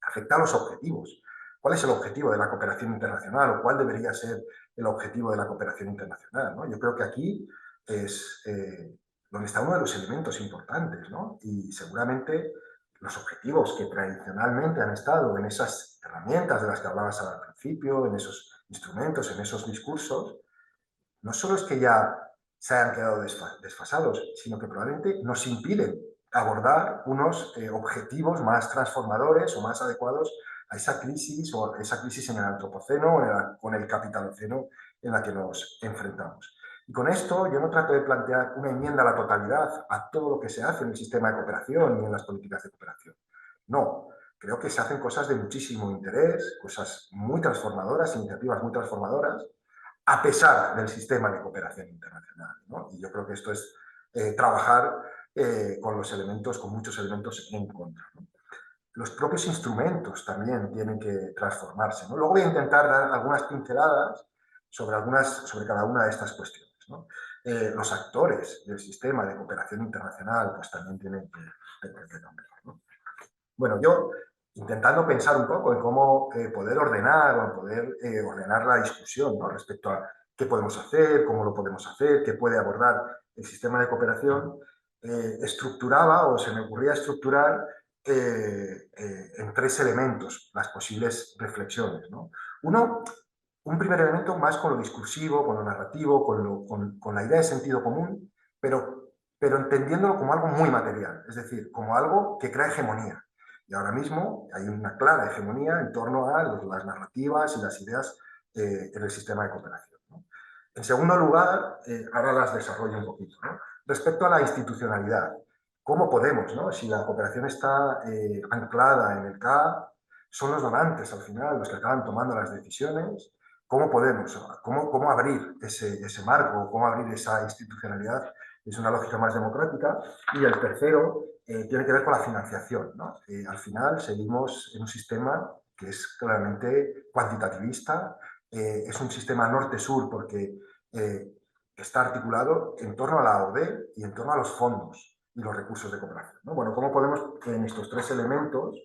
Afecta a los objetivos. cuál es el objetivo de la cooperación internacional o cuál debería ser el objetivo de la cooperación internacional, ¿no? Yo creo que aquí es donde está uno de los elementos importantes, ¿no? Y seguramente los objetivos que tradicionalmente han estado en esas herramientas de las que hablabas al principio, en esos instrumentos, en esos discursos, no solo es que ya se hayan quedado desfasados, sino que probablemente nos impiden abordar unos objetivos más transformadores o más adecuados a esa crisis o a esa crisis en el antropoceno o en el capitaloceno en la que nos enfrentamos. Y con esto yo no trato de plantear una enmienda a la totalidad a todo lo que se hace en el sistema de cooperación y en las políticas de cooperación. No, creo que se hacen cosas de muchísimo interés, cosas muy transformadoras, iniciativas muy transformadoras, a pesar del sistema de cooperación internacional, ¿no? Y yo creo que esto es trabajar con muchos elementos en contra, ¿no? Los propios instrumentos también tienen que transformarse, ¿no? Luego voy a intentar dar algunas pinceladas sobre cada una de estas cuestiones, ¿no? Los actores del sistema de cooperación internacional pues también tienen que cambiar, ¿no? Bueno, yo intentando pensar un poco en cómo poder ordenar o poder ordenar la discusión, ¿no? Respecto a qué podemos hacer, cómo lo podemos hacer, qué puede abordar el sistema de cooperación, estructuraba o se me ocurría estructurar en 3 elementos las posibles reflexiones, ¿no? Uno, un primer elemento más con lo discursivo, con lo narrativo, con la idea de sentido común, pero entendiéndolo como algo muy material, es decir, como algo que crea hegemonía. Y ahora mismo hay una clara hegemonía en torno a las narrativas y las ideas en el sistema de cooperación, ¿no? En segundo lugar, ahora las desarrollo un poquito, ¿no? Respecto a la institucionalidad, ¿cómo podemos, ¿no? Si la cooperación está anclada en el CAA, son los donantes al final los que acaban tomando las decisiones, ¿cómo podemos, cómo abrir ese marco, cómo abrir esa institucionalidad? Es una lógica más democrática. Y el tercero tiene que ver con la financiación, ¿no? Al final seguimos en un sistema que es claramente cuantitativista, es un sistema norte-sur porque está articulado en torno a la ODE y en torno a los fondos y los recursos de cooperación, ¿no? Bueno, ¿cómo podemos en estos 3 elementos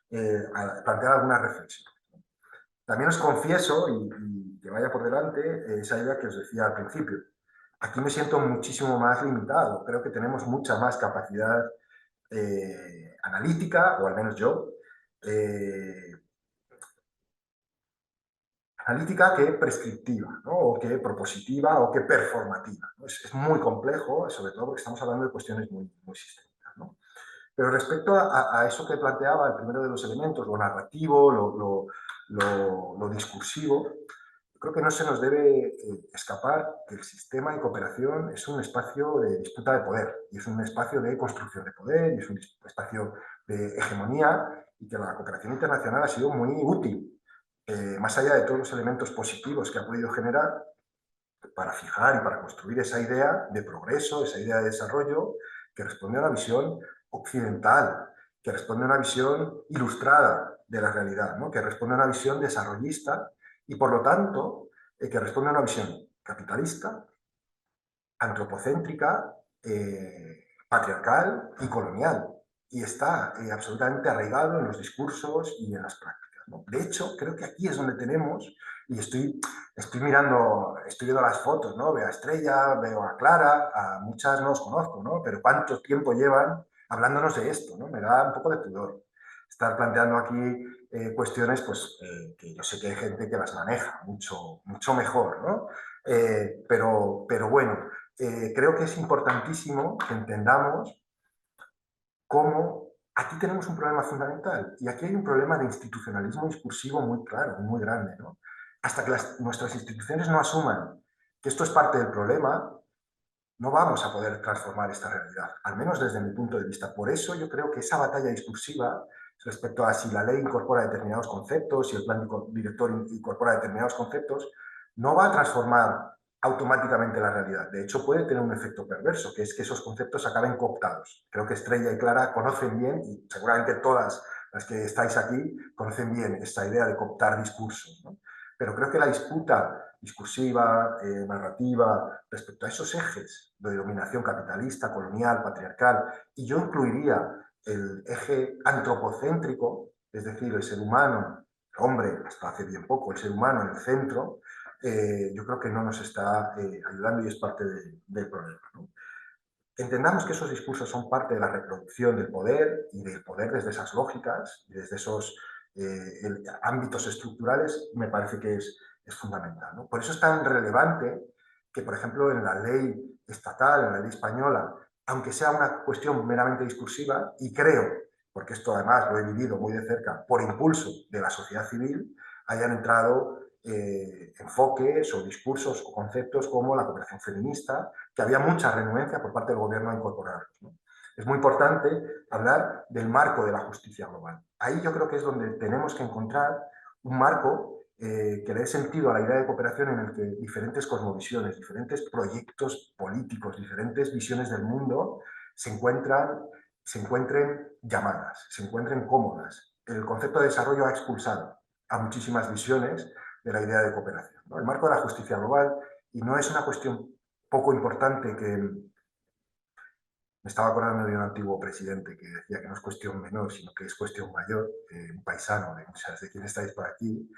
plantear alguna reflexión? También os confieso, y que vaya por delante, esa idea que os decía al principio. Aquí me siento muchísimo más limitado. Creo que tenemos mucha más capacidad analítica, o al menos yo, analítica que prescriptiva, ¿no? O que propositiva o que performativa, ¿no? Es muy complejo, sobre todo porque estamos hablando de cuestiones muy, muy sistémicas, ¿no? Pero respecto a eso que planteaba, el primero de los elementos, lo narrativo, lo discursivo, creo que no se nos debe escapar que el sistema de cooperación es un espacio de disputa de poder, y es un espacio de construcción de poder, y es un espacio de hegemonía, y que la cooperación internacional ha sido muy útil, más allá de todos los elementos positivos que ha podido generar, para fijar y para construir esa idea de progreso, esa idea de desarrollo, que responde a una visión occidental, que responde a una visión ilustrada de la realidad, ¿no? Que responde a una visión desarrollista y, por lo tanto, que responde a una visión capitalista, antropocéntrica, patriarcal y colonial. Y está absolutamente arraigado en los discursos y en las prácticas, ¿no? De hecho, creo que aquí es donde tenemos, y estoy viendo las fotos, ¿no? Veo a Estrella, veo a Clara, a muchas no os conozco, ¿no? Pero cuánto tiempo llevan hablándonos de esto, ¿no? Me da un poco de pudor estar planteando aquí cuestiones pues, que yo sé que hay gente que las maneja mucho, mucho mejor, ¿no? Pero bueno, creo que es importantísimo que entendamos cómo aquí tenemos un problema fundamental y aquí hay un problema de institucionalismo discursivo muy claro, muy grande, ¿no? Hasta que nuestras instituciones no asuman que esto es parte del problema, no vamos a poder transformar esta realidad, al menos desde mi punto de vista. Por eso yo creo que esa batalla discursiva respecto a si la ley incorpora determinados conceptos, si el plan director incorpora determinados conceptos, no va a transformar automáticamente la realidad. De hecho, puede tener un efecto perverso, que es que esos conceptos acaben cooptados. Creo que Estrella y Clara conocen bien, y seguramente todas las que estáis aquí conocen bien esta idea de cooptar discursos, ¿no? Pero creo que la disputa discursiva, narrativa, respecto a esos ejes de dominación capitalista, colonial, patriarcal, y yo incluiría el eje antropocéntrico, es decir, el ser humano el hombre, hasta hace bien poco, el ser humano en el centro, yo creo que no nos está ayudando y es parte del problema, ¿no? Entendamos que esos discursos son parte de la reproducción del poder y del poder desde esas lógicas y desde esos ámbitos estructurales, me parece que es fundamental, ¿no? Por eso es tan relevante que, por ejemplo, en la ley estatal, en la ley española, aunque sea una cuestión meramente discursiva, y creo, porque esto además lo he vivido muy de cerca, por impulso de la sociedad civil, hayan entrado enfoques o discursos o conceptos como la cooperación feminista, que había mucha renuencia por parte del gobierno a incorporarlos, ¿no? Es muy importante hablar del marco de la justicia global. Ahí yo creo que es donde tenemos que encontrar un marco que le dé sentido a la idea de cooperación en el que diferentes cosmovisiones, diferentes proyectos políticos, diferentes visiones del mundo se encuentren llamadas, se encuentren cómodas. El concepto de desarrollo ha expulsado a muchísimas visiones de la idea de cooperación, ¿no? El marco de la justicia global, y no es una cuestión poco importante que me estaba acordando de un antiguo presidente que decía que no es cuestión menor, sino que es cuestión mayor, un paisano de muchas de quienes estáis por aquí,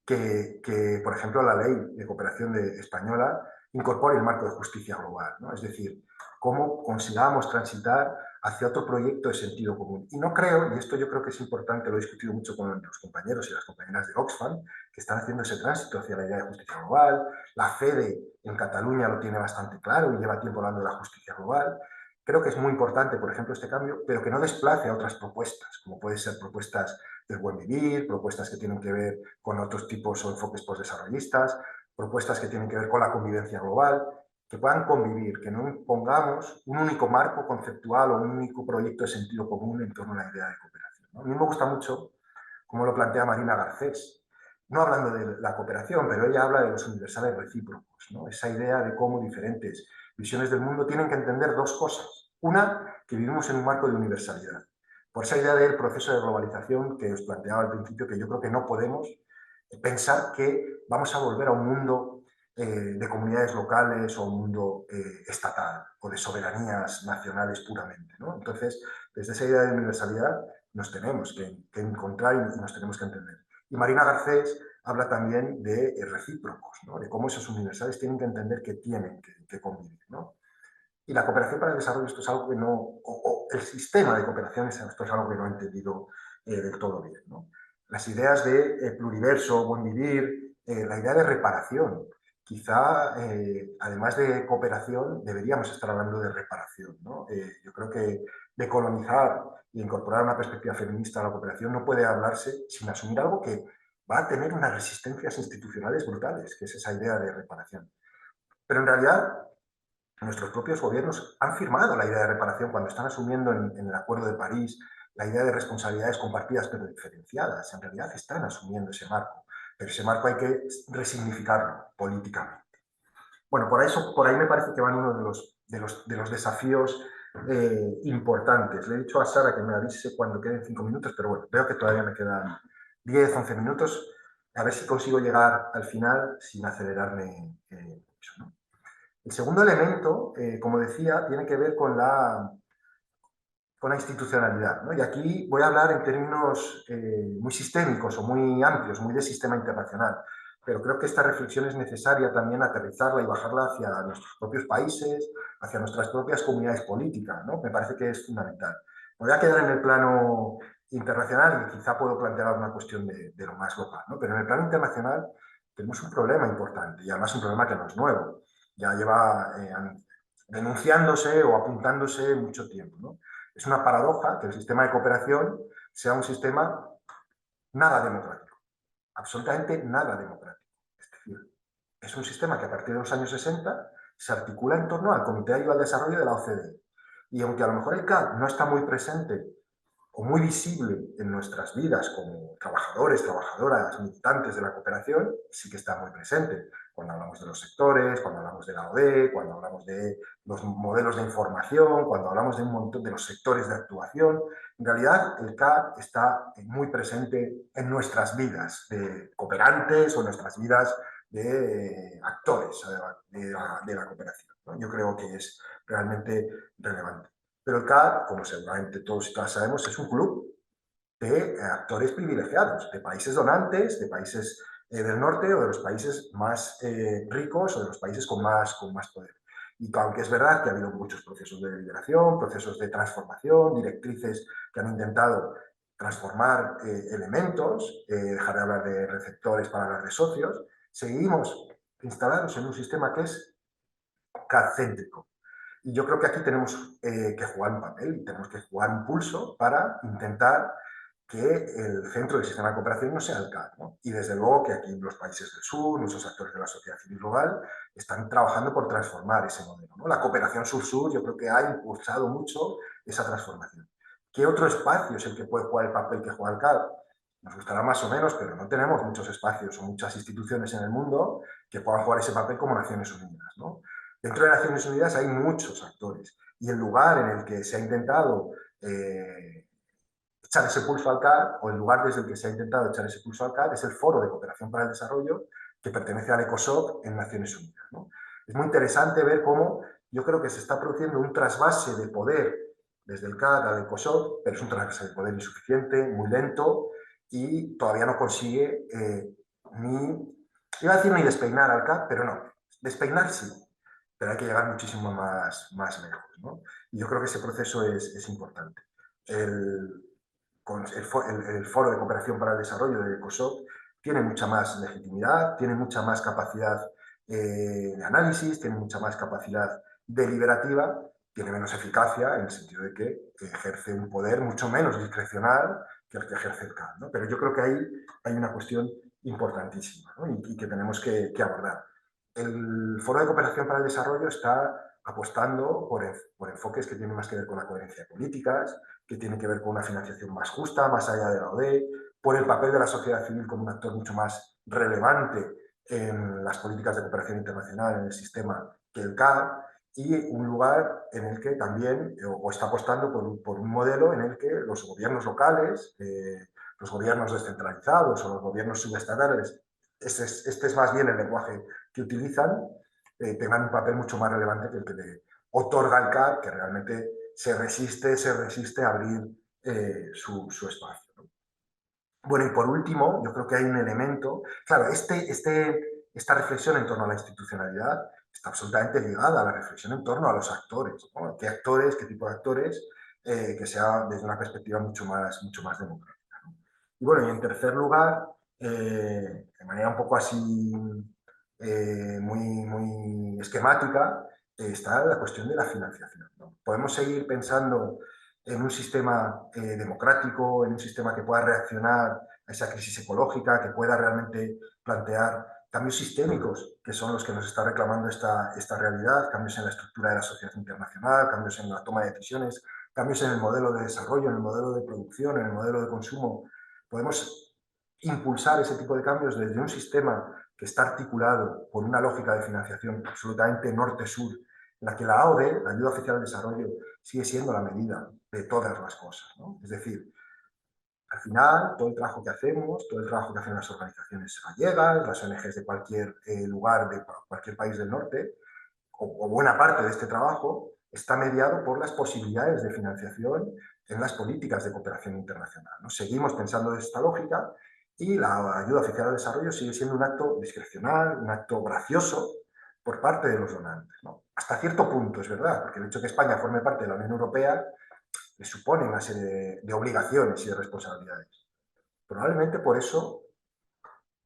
que, por ejemplo, la ley de cooperación española incorpore el marco de justicia global, ¿no? Es decir, cómo consigamos transitar hacia otro proyecto de sentido común. Y no creo, y esto yo creo que es importante, lo he discutido mucho con los compañeros y las compañeras de Oxfam, que están haciendo ese tránsito hacia la idea de justicia global. La FEDE en Cataluña lo tiene bastante claro y lleva tiempo hablando de la justicia global. Creo que es muy importante, por ejemplo, este cambio, pero que no desplace a otras propuestas, como pueden ser propuestas del buen vivir, propuestas que tienen que ver con otros tipos o enfoques postdesarrollistas, propuestas que tienen que ver con la convivencia global, que puedan convivir, que no impongamos un único marco conceptual o un único proyecto de sentido común en torno a la idea de cooperación, ¿no? A mí me gusta mucho cómo lo plantea Marina Garcés, no hablando de la cooperación, pero ella habla de los universales recíprocos, ¿no? Esa idea de cómo diferentes visiones del mundo tienen que entender dos cosas. Una, que vivimos en un marco de universalidad. Por esa idea del proceso de globalización que os planteaba al principio, que yo creo que no podemos pensar que vamos a volver a un mundo de comunidades locales o un mundo estatal o de soberanías nacionales puramente, ¿no? Entonces, desde esa idea de universalidad nos tenemos que encontrar y nos tenemos que entender. Y Marina Garcés habla también de recíprocos, ¿no? De cómo esos universales tienen que entender que tienen que convivir, ¿no? Y la cooperación para el desarrollo, esto es algo que no, o el sistema de cooperación, esto es algo que no he entendido del todo bien, ¿no? Las ideas de pluriverso, buen vivir, la idea de reparación. Quizá, además de cooperación, deberíamos estar hablando de reparación, ¿no? Yo creo que decolonizar e incorporar una perspectiva feminista a la cooperación no puede hablarse sin asumir algo que va a tener unas resistencias institucionales brutales, que es esa idea de reparación. Pero en realidad, nuestros propios gobiernos han firmado la idea de reparación cuando están asumiendo en el Acuerdo de París la idea de responsabilidades compartidas pero diferenciadas. En realidad están asumiendo ese marco, pero ese marco hay que resignificarlo políticamente. Bueno, por ahí me parece que van uno de los desafíos importantes. Le he dicho a Sara que me avise cuando queden 5 minutos, pero bueno, veo que todavía me quedan 10, 11 minutos. A ver si consigo llegar al final sin acelerarme mucho, ¿no? El segundo elemento, como decía, tiene que ver con la institucionalidad, ¿no? Y aquí voy a hablar en términos muy sistémicos o muy amplios, muy de sistema internacional. Pero creo que esta reflexión es necesaria también aterrizarla y bajarla hacia nuestros propios países, hacia nuestras propias comunidades políticas, ¿no? Me parece que es fundamental. Me voy a quedar en el plano internacional y quizá puedo plantear alguna cuestión de lo más local, ¿no? Pero en el plano internacional tenemos un problema importante y además un problema que no es nuevo. Ya lleva denunciándose o apuntándose mucho tiempo, ¿no? Es una paradoja que el sistema de cooperación sea un sistema nada democrático, absolutamente nada democrático. Es decir, es un sistema que a partir de los años 60 se articula en torno al Comité de Ayuda al Desarrollo de la OCDE. Y aunque a lo mejor el CAD no está muy presente o muy visible en nuestras vidas como trabajadores, trabajadoras, militantes de la cooperación, sí que está muy presente. Cuando hablamos de los sectores, cuando hablamos de la ODE, cuando hablamos de los modelos de información, cuando hablamos de un montón de los sectores de actuación, en realidad el CAD está muy presente en nuestras vidas de cooperantes o en nuestras vidas de actores de la cooperación, ¿no? Yo creo que es realmente relevante. Pero el CAD, como seguramente todos y todas sabemos, es un club. de actores privilegiados, de países donantes, de países del norte o de los países más ricos o de los países con más poder. Y aunque es verdad que ha habido muchos procesos de liberación, procesos de transformación, directrices que han intentado transformar elementos, dejar de hablar de receptores para hablar de socios, seguimos instalados en un sistema que es CAD-céntrico. Y yo creo que aquí tenemos que jugar un papel y tenemos que jugar un pulso para intentar que el centro del sistema de cooperación no sea el CAD, ¿no? Y desde luego que aquí en los países del sur, muchos actores de la sociedad civil global están trabajando por transformar ese modelo, ¿no? La cooperación sur-sur yo creo que ha impulsado mucho esa transformación. ¿Qué otro espacio es el que puede jugar el papel que juega el CAD? Nos gustará más o menos, pero no tenemos muchos espacios o muchas instituciones en el mundo que puedan jugar ese papel como Naciones Unidas, ¿no? Dentro de Naciones Unidas hay muchos actores y el lugar en el que se ha intentado echar ese pulso al CAD, o el lugar desde el que se ha intentado echar ese pulso al CAD, es el Foro de Cooperación para el Desarrollo que pertenece al ECOSOC en Naciones Unidas, ¿no? Es muy interesante ver cómo yo creo que se está produciendo un trasvase de poder desde el CAD al ECOSOC, pero es un trasvase de poder insuficiente, muy lento y todavía no consigue iba a decir ni despeinar al CAD, pero no, despeinar sí, pero hay que llegar muchísimo más lejos, ¿no? Y yo creo que ese proceso es importante. El Foro de Cooperación para el Desarrollo de ECOSOC tiene mucha más legitimidad, tiene mucha más capacidad de análisis, tiene mucha más capacidad deliberativa, tiene menos eficacia en el sentido de que ejerce un poder mucho menos discrecional que el que ejerce el CAD, ¿no? Pero yo creo que ahí hay una cuestión importantísima, ¿no? y que tenemos que abordar. El Foro de Cooperación para el Desarrollo está apostando por enfoques que tienen más que ver con la coherencia de políticas, que tiene que ver con una financiación más justa, más allá de la ODE, por el papel de la sociedad civil como un actor mucho más relevante en las políticas de cooperación internacional, en el sistema, que el CAD, y un lugar en el que también, o está apostando por un modelo en el que los gobiernos locales, los gobiernos descentralizados o los gobiernos subestatales, este es más bien el lenguaje que utilizan, tengan un papel mucho más relevante que el que le otorga el CAD, que realmente se resiste a abrir su espacio, ¿no? Bueno, y por último, yo creo que hay un elemento, claro, esta reflexión en torno a la institucionalidad está absolutamente ligada a la reflexión en torno a los actores, ¿no? ¿Qué actores, qué tipo de actores? Que sea desde una perspectiva mucho más democrática, ¿no? Y bueno, y en tercer lugar, de manera un poco así muy esquemática, está la cuestión de la financiación, ¿no? Podemos seguir pensando en un sistema democrático, en un sistema que pueda reaccionar a esa crisis ecológica, que pueda realmente plantear cambios sistémicos, que son los que nos está reclamando esta realidad, cambios en la estructura de la sociedad internacional, cambios en la toma de decisiones, cambios en el modelo de desarrollo, en el modelo de producción, en el modelo de consumo. Podemos impulsar ese tipo de cambios desde un sistema que está articulado por una lógica de financiación absolutamente norte-sur, en la que la AOD, la Ayuda Oficial al Desarrollo, sigue siendo la medida de todas las cosas, ¿no? Es decir, al final, todo el trabajo que hacemos, todo el trabajo que hacen las organizaciones gallegas, las ONGs de cualquier lugar, de cualquier país del norte, o buena parte de este trabajo, está mediado por las posibilidades de financiación en las políticas de cooperación internacional, ¿no? Seguimos pensando de esta lógica y la ayuda oficial al desarrollo sigue siendo un acto discrecional, un acto gracioso por parte de los donantes, ¿no? Hasta cierto punto, es verdad, porque el hecho de que España forme parte de la Unión Europea le supone una serie de obligaciones y de responsabilidades. Probablemente por eso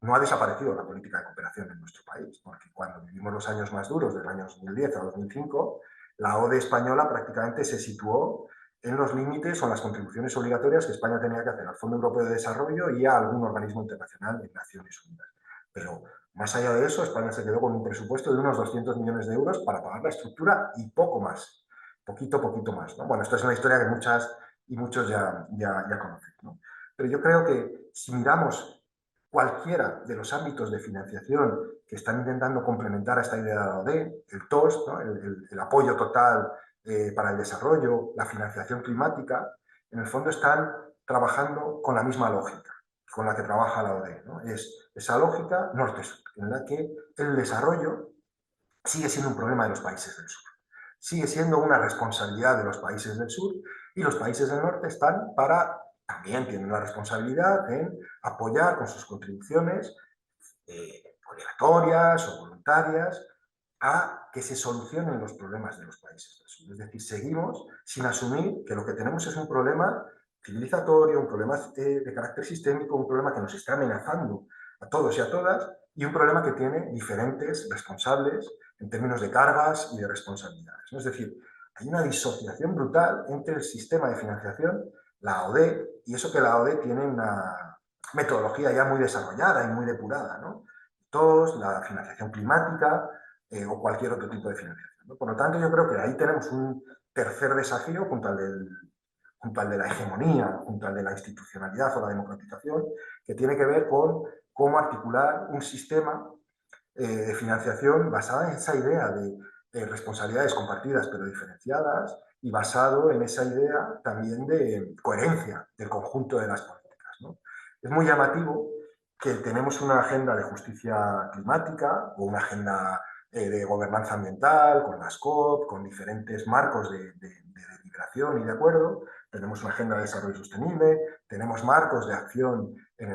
no ha desaparecido la política de cooperación en nuestro país, porque cuando vivimos los años más duros, del año 2010 a 2005, la ODE española prácticamente se situó en los límites o en las contribuciones obligatorias que España tenía que hacer al Fondo Europeo de Desarrollo y a algún organismo internacional de Naciones Unidas. Pero más allá de eso, España se quedó con un presupuesto de unos 200 millones de euros para pagar la estructura y poco más, poquito más, ¿no? Bueno, esto es una historia que muchas y muchos ya conocen, ¿no? Pero yo creo que si miramos cualquiera de los ámbitos de financiación que están intentando complementar a esta idea de la ODE, el TOS, ¿no? el apoyo total para el desarrollo, la financiación climática, en el fondo están trabajando con la misma lógica con la que trabaja la ODE, ¿no? Es esa lógica norte-sur, en la que el desarrollo sigue siendo un problema de los países del sur, sigue siendo una responsabilidad de los países del sur y los países del norte están para también tienen la responsabilidad en apoyar con sus contribuciones obligatorias o voluntarias a que se solucionen los problemas de los países del sur. Es decir, seguimos sin asumir que lo que tenemos es un problema civilizatorio, un problema de carácter sistémico, un problema que nos está amenazando a todos y a todas, y un problema que tiene diferentes responsables en términos de cargas y de responsabilidades, ¿no? Es decir, hay una disociación brutal entre el sistema de financiación, la ODE, y eso que la ODE tiene una metodología ya muy desarrollada y muy depurada, ¿no? Todos, la financiación climática o cualquier otro tipo de financiación, ¿no? Por lo tanto, yo creo que ahí tenemos un tercer desafío junto al de la hegemonía, junto al de la institucionalidad o la democratización, que tiene que ver con cómo articular un sistema de financiación basada en esa idea de responsabilidades compartidas pero diferenciadas y basado en esa idea también de coherencia del conjunto de las políticas, ¿no? Es muy llamativo que tenemos una agenda de justicia climática o una agenda de gobernanza ambiental, con las COP, con diferentes marcos de deliberación y de acuerdo. Tenemos una agenda de desarrollo sostenible, tenemos marcos de acción en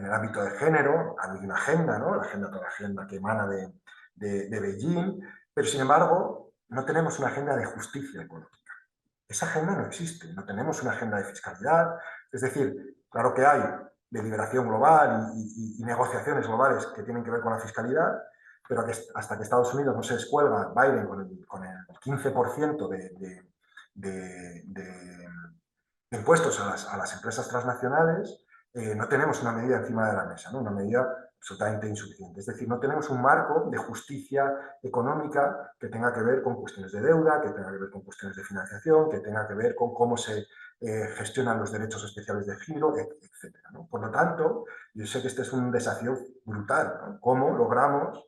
el ámbito de género, hay una agenda, ¿no? Toda la agenda que emana de Beijing, pero sin embargo no tenemos una agenda de justicia ecológica. Esa agenda no existe, no tenemos una agenda de fiscalidad, es decir, claro que hay deliberación global y negociaciones globales que tienen que ver con la fiscalidad, pero hasta que Estados Unidos no se descuelga Biden con el 15% de impuestos a las empresas transnacionales, no tenemos una medida encima de la mesa, ¿no? Una medida absolutamente insuficiente. Es decir, no tenemos un marco de justicia económica que tenga que ver con cuestiones de deuda, que tenga que ver con cuestiones de financiación, que tenga que ver con cómo se gestionan los derechos especiales de giro, etc., ¿no? Por lo tanto, yo sé que este es un desafío brutal, ¿no? ¿Cómo logramos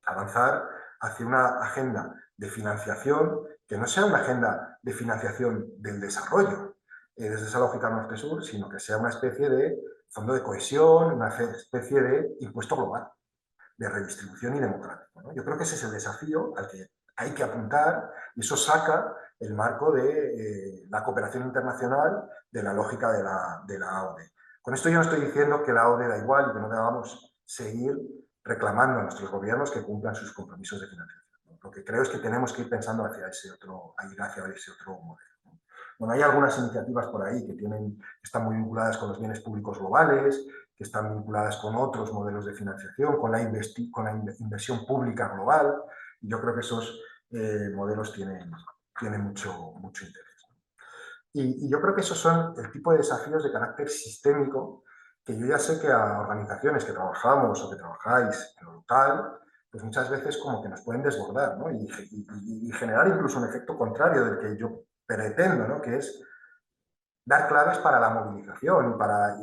avanzar hacia una agenda de financiación que no sea una agenda de financiación del desarrollo desde esa lógica norte-sur, sino que sea una especie de fondo de cohesión, una especie de impuesto global, de redistribución y democrático, ¿no? Yo creo que ese es el desafío al que hay que apuntar y eso saca el marco de la cooperación internacional de la lógica de la ODE. Con esto yo no estoy diciendo que la ODE da igual y que no debamos seguir reclamando a nuestros gobiernos que cumplan sus compromisos de financiación, ¿no? Lo que creo es que tenemos que ir pensando hacia ese otro modelo. Bueno, hay algunas iniciativas por ahí que están muy vinculadas con los bienes públicos globales, que están vinculadas con otros modelos de financiación, con la inversión pública global. Y yo creo que esos modelos tienen mucho interés. Y yo creo que esos son el tipo de desafíos de carácter sistémico que yo ya sé que a organizaciones que trabajamos o que trabajáis en lo local, pues muchas veces como que nos pueden desbordar, ¿no? Y generar incluso un efecto contrario del que yo pretendo, ¿no? Que es dar claves para la movilización y para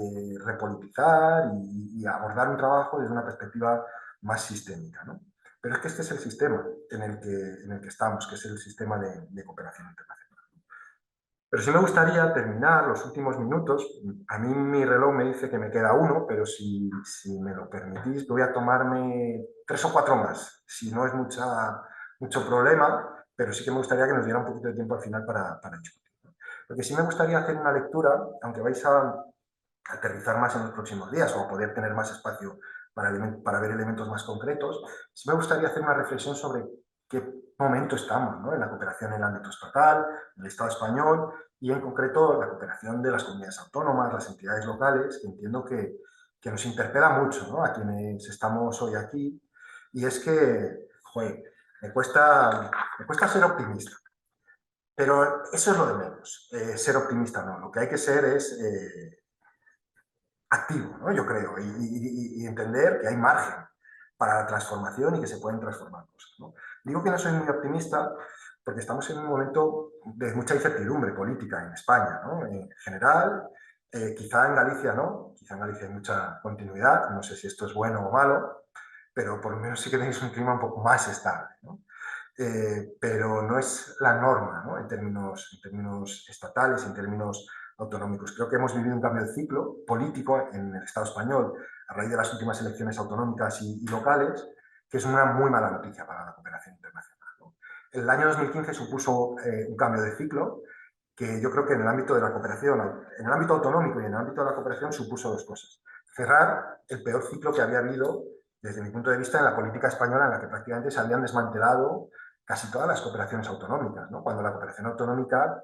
repolitizar y abordar un trabajo desde una perspectiva más sistémica, ¿no? Pero es que este es el sistema en el que estamos, que es el sistema de cooperación internacional. Pero sí me gustaría terminar los últimos minutos. A mí mi reloj me dice que me queda uno, pero si me lo permitís, voy a tomarme 3 o 4 más. Si no es mucho problema, pero sí que me gustaría que nos diera un poquito de tiempo al final para discutir. Porque sí me gustaría hacer una lectura, aunque vais a aterrizar más en los próximos días o a poder tener más espacio para ver elementos más concretos, sí me gustaría hacer una reflexión sobre qué momento estamos, ¿no? En la cooperación en el ámbito estatal, en el Estado español y en concreto la cooperación de las comunidades autónomas, las entidades locales, que entiendo que nos interpela mucho, ¿no? A quienes estamos hoy aquí. Y es que, joder, me cuesta ser optimista. Pero eso es lo de menos, ser optimista no. Lo que hay que ser es activo, ¿no? Yo creo, y entender que hay margen para la transformación y que se pueden transformar cosas, ¿no? Digo que no soy muy optimista porque estamos en un momento de mucha incertidumbre política en España, ¿no? En general, quizá en Galicia no, quizá en Galicia hay mucha continuidad, no sé si esto es bueno o malo, pero por lo menos sí que tenéis un clima un poco más estable, ¿no? Pero no es la norma, ¿no? En términos estatales, en términos autonómicos. Creo que hemos vivido un cambio de ciclo político en el Estado español a raíz de las últimas elecciones autonómicas y locales, que es una muy mala noticia para la cooperación internacional, ¿no? El año 2015 supuso un cambio de ciclo que yo creo que en el ámbito de la cooperación, en el ámbito autonómico y en el ámbito de la cooperación supuso dos cosas. Cerrar el peor ciclo que había habido, desde mi punto de vista, en la política española, en la que prácticamente se habían desmantelado casi todas las cooperaciones autonómicas, ¿no? Cuando la cooperación autonómica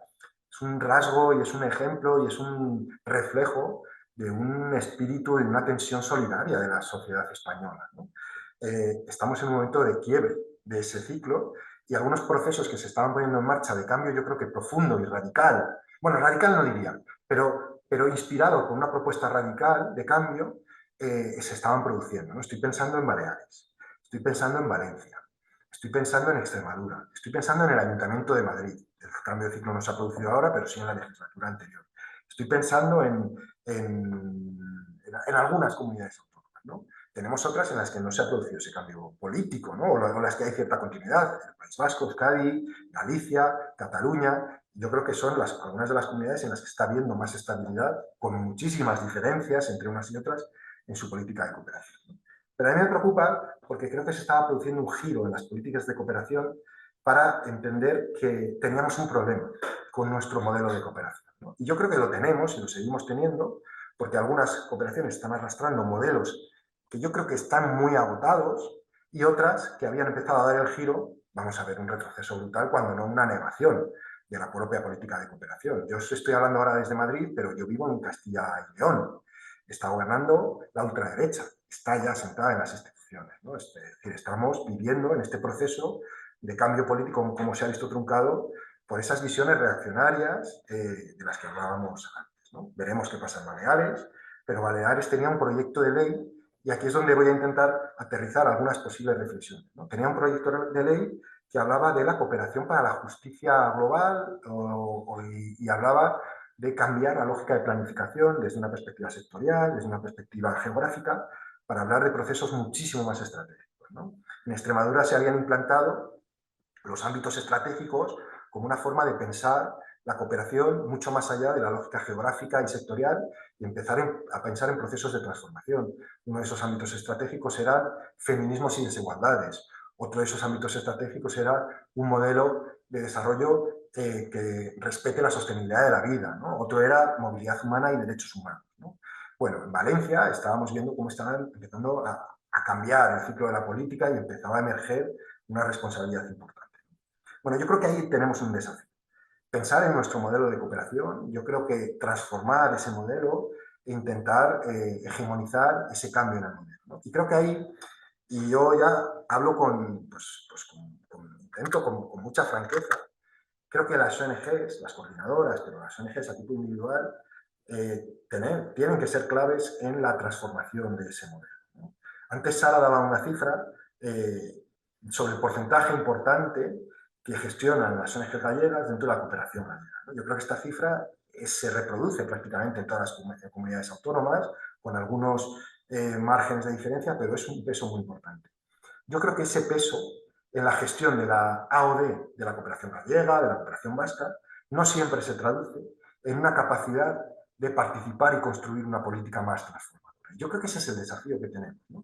es un rasgo y es un ejemplo y es un reflejo de un espíritu y una tensión solidaria de la sociedad española, ¿no? Estamos en un momento de quiebre de ese ciclo y algunos procesos que se estaban poniendo en marcha de cambio, yo creo que profundo y radical, bueno, radical no diría, pero inspirado por una propuesta radical de cambio, se estaban produciendo, ¿no? Estoy pensando en Baleares, estoy pensando en Valencia, estoy pensando en Extremadura, estoy pensando en el Ayuntamiento de Madrid. El cambio de ciclo no se ha producido ahora, pero sí en la legislatura anterior. Estoy pensando en algunas comunidades autónomas, ¿no? Tenemos otras en las que no se ha producido ese cambio político, ¿no? O en las que hay cierta continuidad. El País Vasco, Euskadi, Galicia, Cataluña. Yo creo que son algunas de las comunidades en las que está habiendo más estabilidad, con muchísimas diferencias entre unas y otras en su política de cooperación, ¿no? Pero a mí me preocupa porque creo que se estaba produciendo un giro en las políticas de cooperación para entender que teníamos un problema con nuestro modelo de cooperación, ¿no? Y yo creo que lo tenemos y lo seguimos teniendo porque algunas cooperaciones están arrastrando modelos que yo creo que están muy agotados y otras que habían empezado a dar el giro, vamos a ver un retroceso brutal, cuando no una negación de la propia política de cooperación. Yo os estoy hablando ahora desde Madrid, pero yo vivo en Castilla y León. Está gobernando la ultraderecha, está ya sentada en las instituciones, ¿no? Es decir, estamos viviendo en este proceso de cambio político, como se ha visto truncado, por esas visiones reaccionarias de las que hablábamos antes, ¿no? Veremos qué pasa en Baleares, pero Baleares tenía un proyecto de ley y aquí es donde voy a intentar aterrizar algunas posibles reflexiones, ¿no? Tenía un proyecto de ley que hablaba de la cooperación para la justicia global y hablaba de cambiar la lógica de planificación desde una perspectiva sectorial, desde una perspectiva geográfica, para hablar de procesos muchísimo más estratégicos, ¿no? En Extremadura se habían implantado los ámbitos estratégicos como una forma de pensar la cooperación mucho más allá de la lógica geográfica y sectorial y empezar a pensar en procesos de transformación. Uno de esos ámbitos estratégicos era feminismos y desigualdades. Otro de esos ámbitos estratégicos era un modelo de desarrollo que respete la sostenibilidad de la vida, ¿no? Otro era movilidad humana y derechos humanos, ¿no? Bueno, en Valencia estábamos viendo cómo estaban empezando a cambiar el ciclo de la política y empezaba a emerger una responsabilidad importante. Bueno, yo creo que ahí tenemos un desafío. Pensar en nuestro modelo de cooperación, yo creo que transformar ese modelo e intentar hegemonizar ese cambio en el modelo, ¿no? Y creo que ahí, y yo ya hablo intento con mucha franqueza, creo que las ONGs, las coordinadoras, pero las ONGs a tipo individual, tienen que ser claves en la transformación de ese modelo, ¿no? Antes Sara daba una cifra sobre el porcentaje importante que gestionan las ONG gallegas dentro de la cooperación gallega, ¿no? Yo creo que esta cifra se reproduce prácticamente en todas las comunidades autónomas, con algunos márgenes de diferencia, pero es un peso muy importante. Yo creo que ese peso en la gestión de la AOD, de la cooperación gallega, de la cooperación vasca, no siempre se traduce en una capacidad de participar y construir una política más transformadora. Yo creo que ese es el desafío que tenemos, ¿no?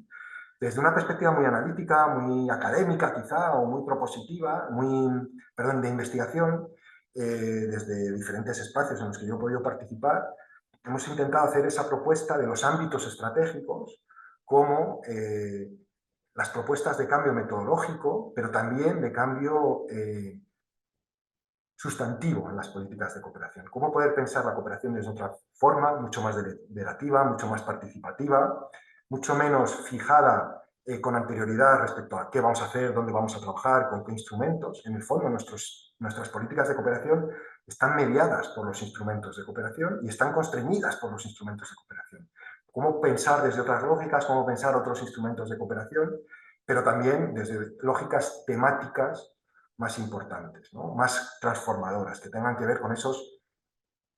Desde una perspectiva muy analítica, muy académica quizá, o muy propositiva, de investigación, desde diferentes espacios en los que yo he podido participar, hemos intentado hacer esa propuesta de los ámbitos estratégicos como las propuestas de cambio metodológico, pero también de cambio sustantivo en las políticas de cooperación. Cómo poder pensar la cooperación desde otra forma, mucho más deliberativa, mucho más participativa, mucho menos fijada con anterioridad respecto a qué vamos a hacer, dónde vamos a trabajar, con qué instrumentos. En el fondo, nuestras políticas de cooperación están mediadas por los instrumentos de cooperación y están constreñidas por los instrumentos de cooperación. Cómo pensar desde otras lógicas, cómo pensar otros instrumentos de cooperación, pero también desde lógicas temáticas más importantes, ¿no? Más transformadoras, que tengan que ver con esos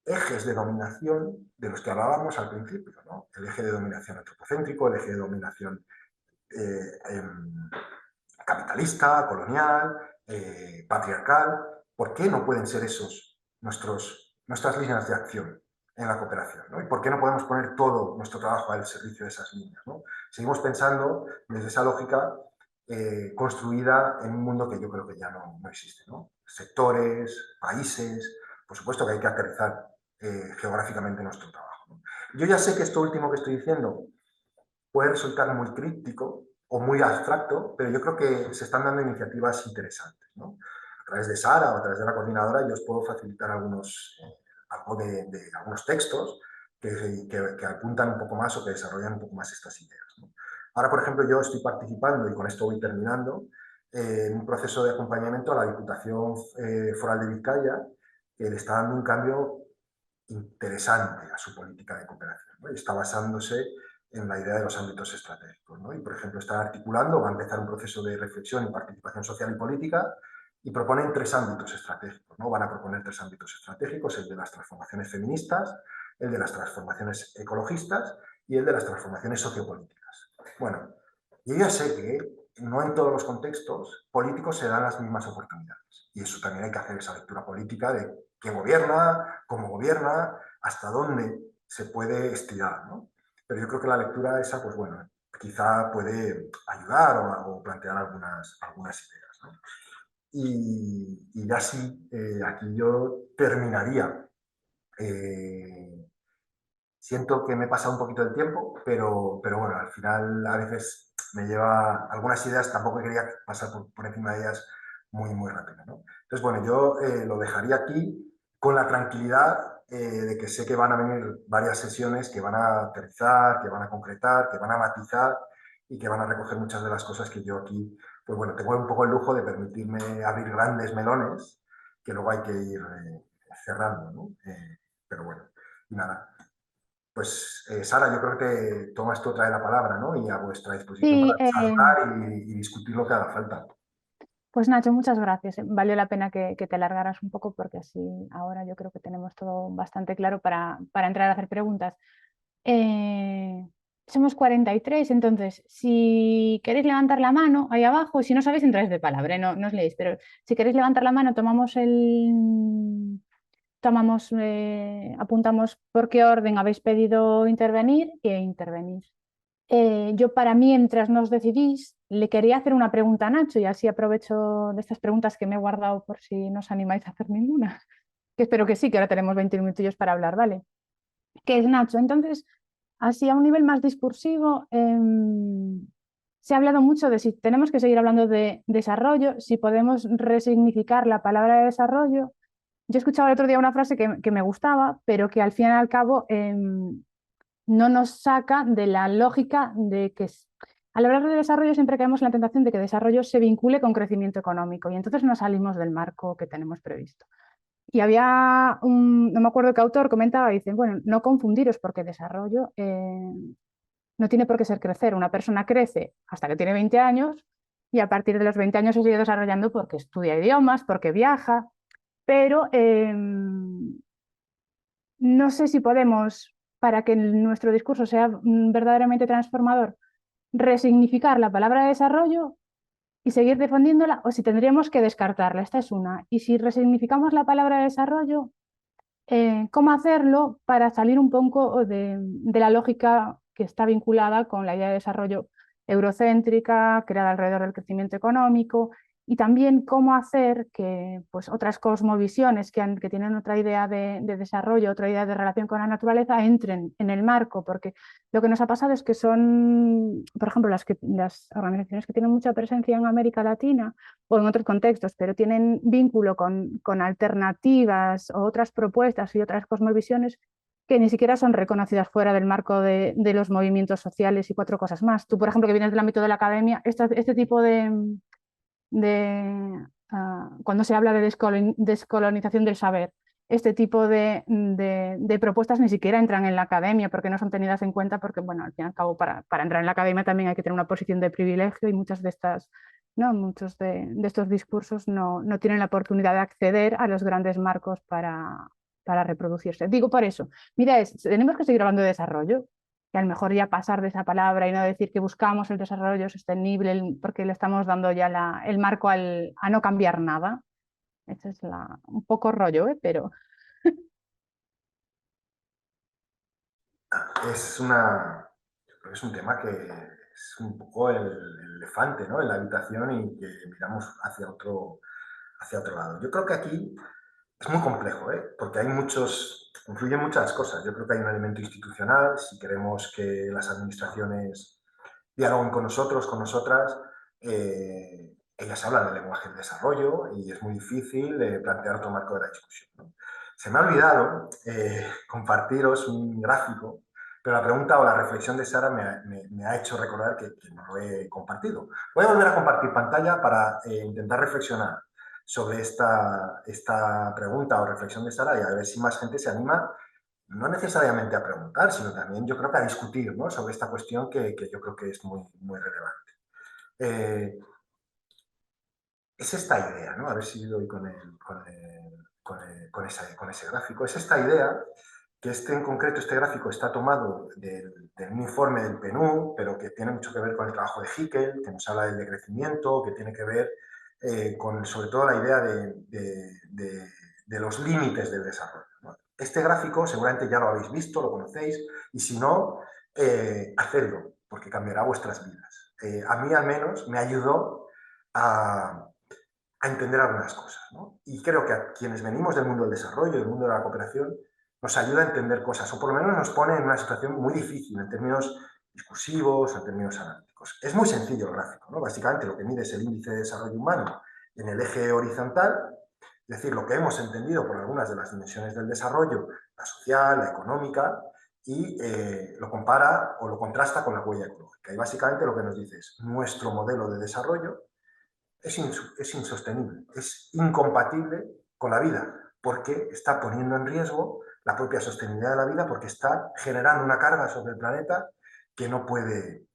ejes de dominación de los que hablábamos al principio, ¿no? El eje de dominación antropocéntrico, el eje de dominación capitalista, colonial, patriarcal. ¿Por qué no pueden ser esos nuestras líneas de acción en la cooperación, ¿no? ¿Y por qué no podemos poner todo nuestro trabajo al servicio de esas líneas, ¿no? Seguimos pensando desde esa lógica construida en un mundo que yo creo que ya no existe, ¿no? Sectores, países, por supuesto que hay que aterrizar geográficamente nuestro trabajo, ¿no? Yo ya sé que esto último que estoy diciendo puede resultar muy críptico o muy abstracto, pero yo creo que se están dando iniciativas interesantes, ¿no? A través de Sara o a través de la coordinadora yo os puedo facilitar algunos, algo de algunos textos que apuntan un poco más o que desarrollan un poco más estas ideas, ¿no? Ahora, por ejemplo, yo estoy participando, y con esto voy terminando, en un proceso de acompañamiento a la Diputación Foral de Vizcaya, que le está dando un cambio interesante a su política de cooperación, ¿no? Y está basándose en la idea de los ámbitos estratégicos, ¿no? Y, por ejemplo, está articulando, va a empezar un proceso de reflexión y participación social y política y proponen 3 ámbitos estratégicos, ¿no? Van a proponer 3 ámbitos estratégicos, el de las transformaciones feministas, el de las transformaciones ecologistas y el de las transformaciones sociopolíticas. Bueno, yo ya sé que no en todos los contextos políticos se dan las mismas oportunidades y eso también hay que hacer esa lectura política de quién gobierna, cómo gobierna, hasta dónde se puede estirar, ¿no? Pero yo creo que la lectura esa, pues bueno, quizá puede ayudar o plantear algunas ideas, ¿no? Y ya sí, aquí yo terminaría. Siento que me he pasado un poquito del tiempo, pero bueno, al final a veces me lleva algunas ideas, tampoco quería pasar por encima de ellas muy rápido, ¿no? Entonces, bueno, yo lo dejaría aquí con la tranquilidad de que sé que van a venir varias sesiones que van a aterrizar, que van a concretar, que van a matizar y que van a recoger muchas de las cosas que yo aquí, pues bueno, tengo un poco el lujo de permitirme abrir grandes melones que luego hay que ir cerrando, ¿no? Pero bueno, y nada. Pues Sara, yo creo que tomas tú otra vez la palabra, ¿no? Y a vuestra disposición Sí, para charlar y discutir lo que haga falta. pues Nacho, muchas gracias. Valió la pena que te alargaras un poco porque así ahora yo creo que tenemos todo bastante claro para entrar a hacer preguntas. Somos 43, entonces si queréis levantar la mano ahí abajo, si no sabéis entráis de palabra, no os leéis, pero si queréis levantar la mano apuntamos por qué orden habéis pedido intervenir e intervenís. Yo para mientras nos decidís, le quería hacer una pregunta a Nacho y así aprovecho de estas preguntas que me he guardado por si no os animáis a hacer ninguna, que espero que sí, que ahora tenemos 20 minutillos para hablar, ¿vale? ¿Qué es Nacho? Entonces, así a un nivel más discursivo, se ha hablado mucho de si tenemos que seguir hablando de desarrollo, si podemos resignificar la palabra de desarrollo. Yo escuchaba el otro día una frase que me gustaba, pero que al fin y al cabo no nos saca de la lógica de que al hablar de desarrollo siempre caemos en la tentación de que desarrollo se vincule con crecimiento económico y entonces nos salimos del marco que tenemos previsto. Y había no me acuerdo qué autor comentaba, dice, bueno, no confundiros porque desarrollo no tiene por qué ser crecer. Una persona crece hasta que tiene 20 años y a partir de los 20 años se sigue desarrollando porque estudia idiomas, porque viaja, pero no sé si podemos, para que nuestro discurso sea verdaderamente transformador, resignificar la palabra desarrollo y seguir defendiéndola, o si tendríamos que descartarla. Esta es una. Y si resignificamos la palabra desarrollo, ¿cómo hacerlo para salir un poco de la lógica que está vinculada con la idea de desarrollo eurocéntrica, creada alrededor del crecimiento económico? Y también cómo hacer que pues, otras cosmovisiones que tienen otra idea de desarrollo, otra idea de relación con la naturaleza, entren en el marco, porque lo que nos ha pasado es que son, por ejemplo, las organizaciones que tienen mucha presencia en América Latina o en otros contextos, pero tienen vínculo con alternativas o otras propuestas y otras cosmovisiones que ni siquiera son reconocidas fuera del marco de los movimientos sociales y 4 cosas más. Tú, por ejemplo, que vienes del ámbito de la academia, este tipo cuando se habla de descolonización del saber, este tipo de propuestas ni siquiera entran en la academia porque no son tenidas en cuenta porque, bueno, al fin y al cabo, para entrar en la academia también hay que tener una posición de privilegio y muchas de estas, ¿no? Muchos de estos discursos no tienen la oportunidad de acceder a los grandes marcos para reproducirse. Digo por eso, mira, tenemos que seguir hablando de desarrollo, que a lo mejor ya pasar de esa palabra y no decir que buscamos el desarrollo sostenible porque le estamos dando ya el marco a no cambiar nada. Ese es un poco rollo, pero... Es un tema que es un poco el elefante, ¿no? En la habitación y que miramos hacia otro lado. Yo creo que aquí es muy complejo, porque influyen muchas cosas. Yo creo que hay un elemento institucional, si queremos que las administraciones dialoguen con nosotros, con nosotras, ellas hablan del lenguaje del desarrollo y es muy difícil plantear otro marco de la discusión, ¿no? Se me ha olvidado compartiros un gráfico, pero la pregunta o la reflexión de Sara me ha hecho recordar que no lo he compartido. Voy a volver a compartir pantalla para intentar reflexionar sobre esta pregunta o reflexión de Sara y a ver si más gente se anima, no necesariamente a preguntar, sino también yo creo que a discutir, ¿no?, sobre esta cuestión que yo creo que es muy, muy relevante. Es esta idea, ¿no? A ver si doy con ese gráfico. Es esta idea que en concreto, este gráfico está tomado de un informe del PNUD, pero que tiene mucho que ver con el trabajo de Hickel, que nos habla del decrecimiento, que tiene que ver con sobre todo la idea de los límites del desarrollo, ¿no? Este gráfico seguramente ya lo habéis visto, lo conocéis, y si no, hacedlo, porque cambiará vuestras vidas. A mí al menos me ayudó a entender algunas cosas, ¿no? Y creo que a quienes venimos del mundo del desarrollo, del mundo de la cooperación, nos ayuda a entender cosas, o por lo menos nos pone en una situación muy difícil en términos discursivos, en términos analíticos. Es muy sencillo el gráfico, ¿no? Básicamente lo que mide es el índice de desarrollo humano en el eje horizontal, es decir, lo que hemos entendido por algunas de las dimensiones del desarrollo, la social, la económica, y lo compara o lo contrasta con la huella ecológica. Y básicamente lo que nos dice es, nuestro modelo de desarrollo es insostenible, es incompatible con la vida, porque está poniendo en riesgo la propia sostenibilidad de la vida, porque está generando una carga sobre el planeta que no puede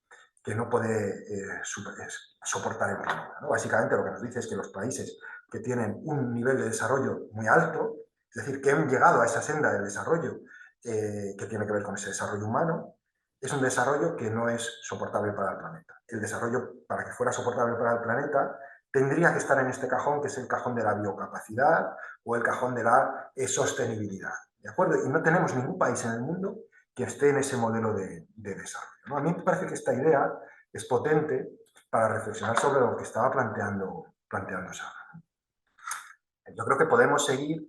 soportar el planeta, ¿no? Básicamente lo que nos dice es que los países que tienen un nivel de desarrollo muy alto, es decir, que han llegado a esa senda del desarrollo que tiene que ver con ese desarrollo humano, es un desarrollo que no es soportable para el planeta. El desarrollo, para que fuera soportable para el planeta, tendría que estar en este cajón, que es el cajón de la biocapacidad o el cajón de la sostenibilidad, ¿de acuerdo? Y no tenemos ningún país en el mundo que esté en ese modelo de desarrollo, ¿no? A mí me parece que esta idea es potente para reflexionar sobre lo que estaba planteando Sara. Yo creo que podemos seguir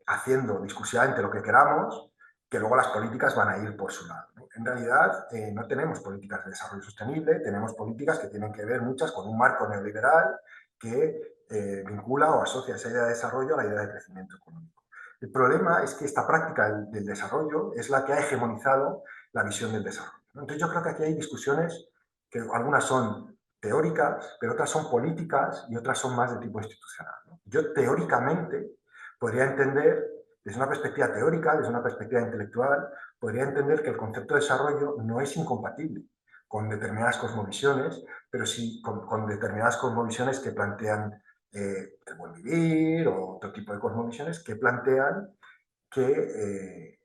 haciendo discursivamente lo que queramos, que luego las políticas van a ir por su lado, ¿no? En realidad, no tenemos políticas de desarrollo sostenible, tenemos políticas que tienen que ver muchas con un marco neoliberal que vincula o asocia esa idea de desarrollo a la idea de crecimiento económico. El problema es que esta práctica del desarrollo es la que ha hegemonizado la visión del desarrollo, ¿no? Entonces yo creo que aquí hay discusiones que algunas son teóricas, pero otras son políticas y otras son más de tipo institucional, ¿no? Yo teóricamente podría entender, desde una perspectiva teórica, desde una perspectiva intelectual, podría entender que el concepto de desarrollo no es incompatible con determinadas cosmovisiones, pero sí con determinadas cosmovisiones que plantean el buen vivir o otro tipo de cosmovisiones que plantean que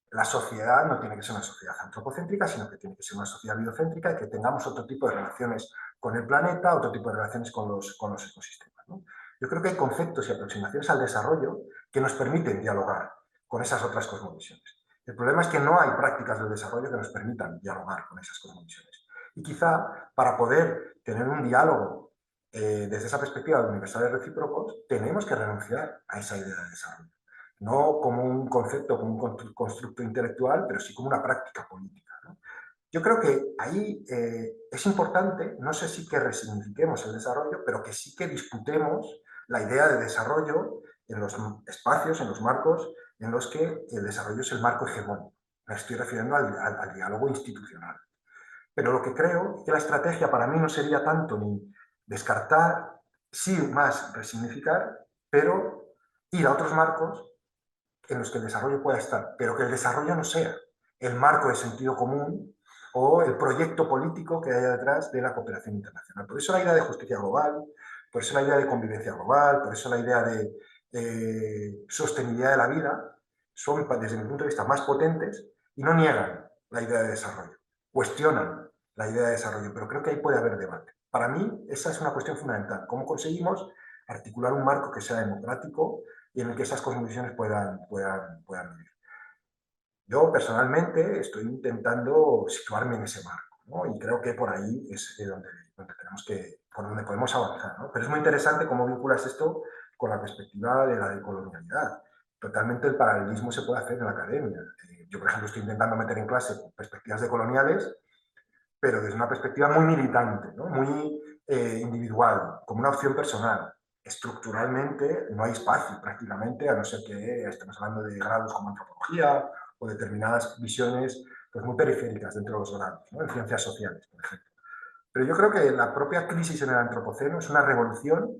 la sociedad no tiene que ser una sociedad antropocéntrica, sino que tiene que ser una sociedad biocéntrica y que tengamos otro tipo de relaciones con el planeta, otro tipo de relaciones con los ecosistemas, ¿no? Yo creo que hay conceptos y aproximaciones al desarrollo que nos permiten dialogar con esas otras cosmovisiones. El problema es que no hay prácticas del desarrollo que nos permitan dialogar con esas cosmovisiones. Y quizá para poder tener un diálogo desde esa perspectiva de universales recíprocos, tenemos que renunciar a esa idea de desarrollo. No como un concepto, como un constructo intelectual, pero sí como una práctica política, ¿no? Yo creo que ahí es importante, no sé si que resignifiquemos el desarrollo, pero que sí que disputemos la idea de desarrollo en los espacios, en los marcos en los que el desarrollo es el marco hegemónico. Me estoy refiriendo al diálogo institucional. Pero lo que creo es que la estrategia para mí no sería tanto ni descartar, sí más resignificar, pero ir a otros marcos en los que el desarrollo pueda estar, pero que el desarrollo no sea el marco de sentido común o el proyecto político que haya detrás de la cooperación internacional. Por eso la idea de justicia global, por eso la idea de convivencia global, por eso la idea de sostenibilidad de la vida son, desde mi punto de vista, más potentes y no niegan la idea de desarrollo, cuestionan la idea de desarrollo, pero creo que ahí puede haber debate. Para mí, esa es una cuestión fundamental. ¿Cómo conseguimos articular un marco que sea democrático y en el que esas cosmovisiones puedan vivir? Yo personalmente estoy intentando situarme en ese marco, ¿no? Y creo que por ahí es donde tenemos por donde podemos avanzar, ¿no? Pero es muy interesante cómo vinculas esto con la perspectiva de la decolonialidad. Totalmente el paralelismo se puede hacer en la academia. Yo, por ejemplo, estoy intentando meter en clase perspectivas decoloniales, pero desde una perspectiva muy militante, ¿no? Muy individual, como una opción personal. Estructuralmente no hay espacio prácticamente, a no ser que estemos hablando de grados como antropología o determinadas visiones pues, muy periféricas dentro de los grados, ¿no? En ciencias sociales, por ejemplo. Pero yo creo que la propia crisis en el antropoceno es una revolución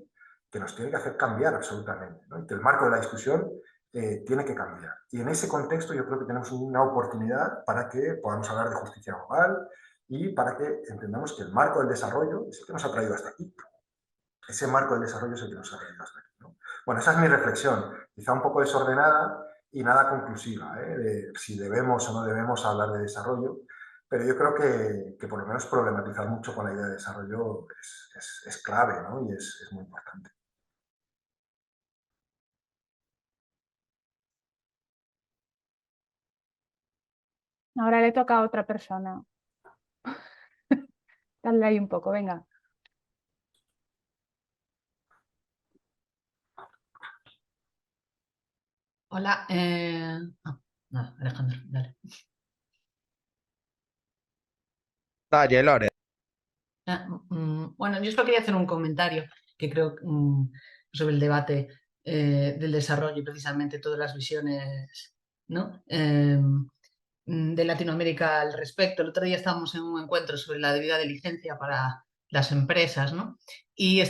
que nos tiene que hacer cambiar absolutamente, ¿no? Y que el marco de la discusión tiene que cambiar. Y en ese contexto yo creo que tenemos una oportunidad para que podamos hablar de justicia global y para que entendamos que el marco del desarrollo es el que nos ha traído hasta aquí. Ese marco del desarrollo es el que nos ha traído hasta aquí, ¿no? Bueno, esa es mi reflexión, quizá un poco desordenada y nada conclusiva, de si debemos o no debemos hablar de desarrollo, pero yo creo que por lo menos problematizar mucho con la idea de desarrollo es clave, ¿no? Y es muy importante. Ahora le toca a otra persona. Dale ahí un poco, venga. Hola, no, Alejandro, dale. Dale, Lore. Bueno, yo solo quería hacer un comentario que creo sobre el debate del desarrollo y precisamente todas las visiones, ¿no? De Latinoamérica al respecto. El otro día estábamos en un encuentro sobre la debida diligencia para las empresas, ¿no? Y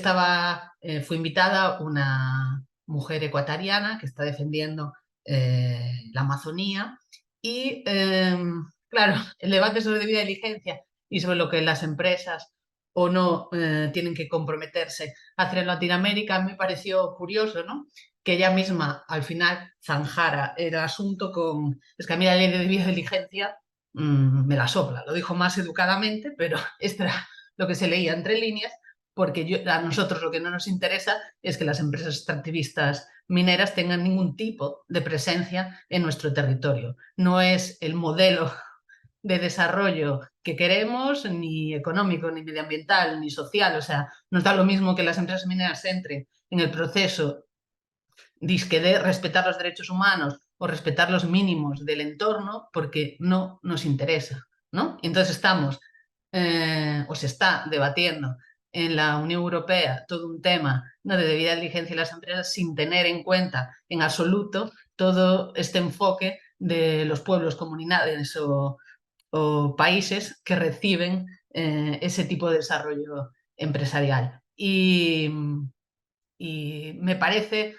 fue invitada una mujer ecuatoriana que está defendiendo la Amazonía y, claro, el debate sobre debida diligencia y sobre lo que las empresas o no tienen que comprometerse a hacer en Latinoamérica me pareció curioso, ¿no? Que ella misma al final zanjara el asunto con... Es que a mí la ley de debida diligencia me la sopla, lo dijo más educadamente, pero esto era lo que se leía entre líneas, porque a nosotros lo que no nos interesa es que las empresas extractivistas mineras tengan ningún tipo de presencia en nuestro territorio. No es el modelo de desarrollo que queremos, ni económico, ni medioambiental, ni social. O sea, nos da lo mismo que las empresas mineras entren en el proceso disque de respetar los derechos humanos o respetar los mínimos del entorno, porque no nos interesa, ¿no? Entonces o se está debatiendo en la Unión Europea todo un tema, ¿no?, de debida diligencia de las empresas sin tener en cuenta en absoluto todo este enfoque de los pueblos, comunidades o países que reciben ese tipo de desarrollo empresarial. Y me parece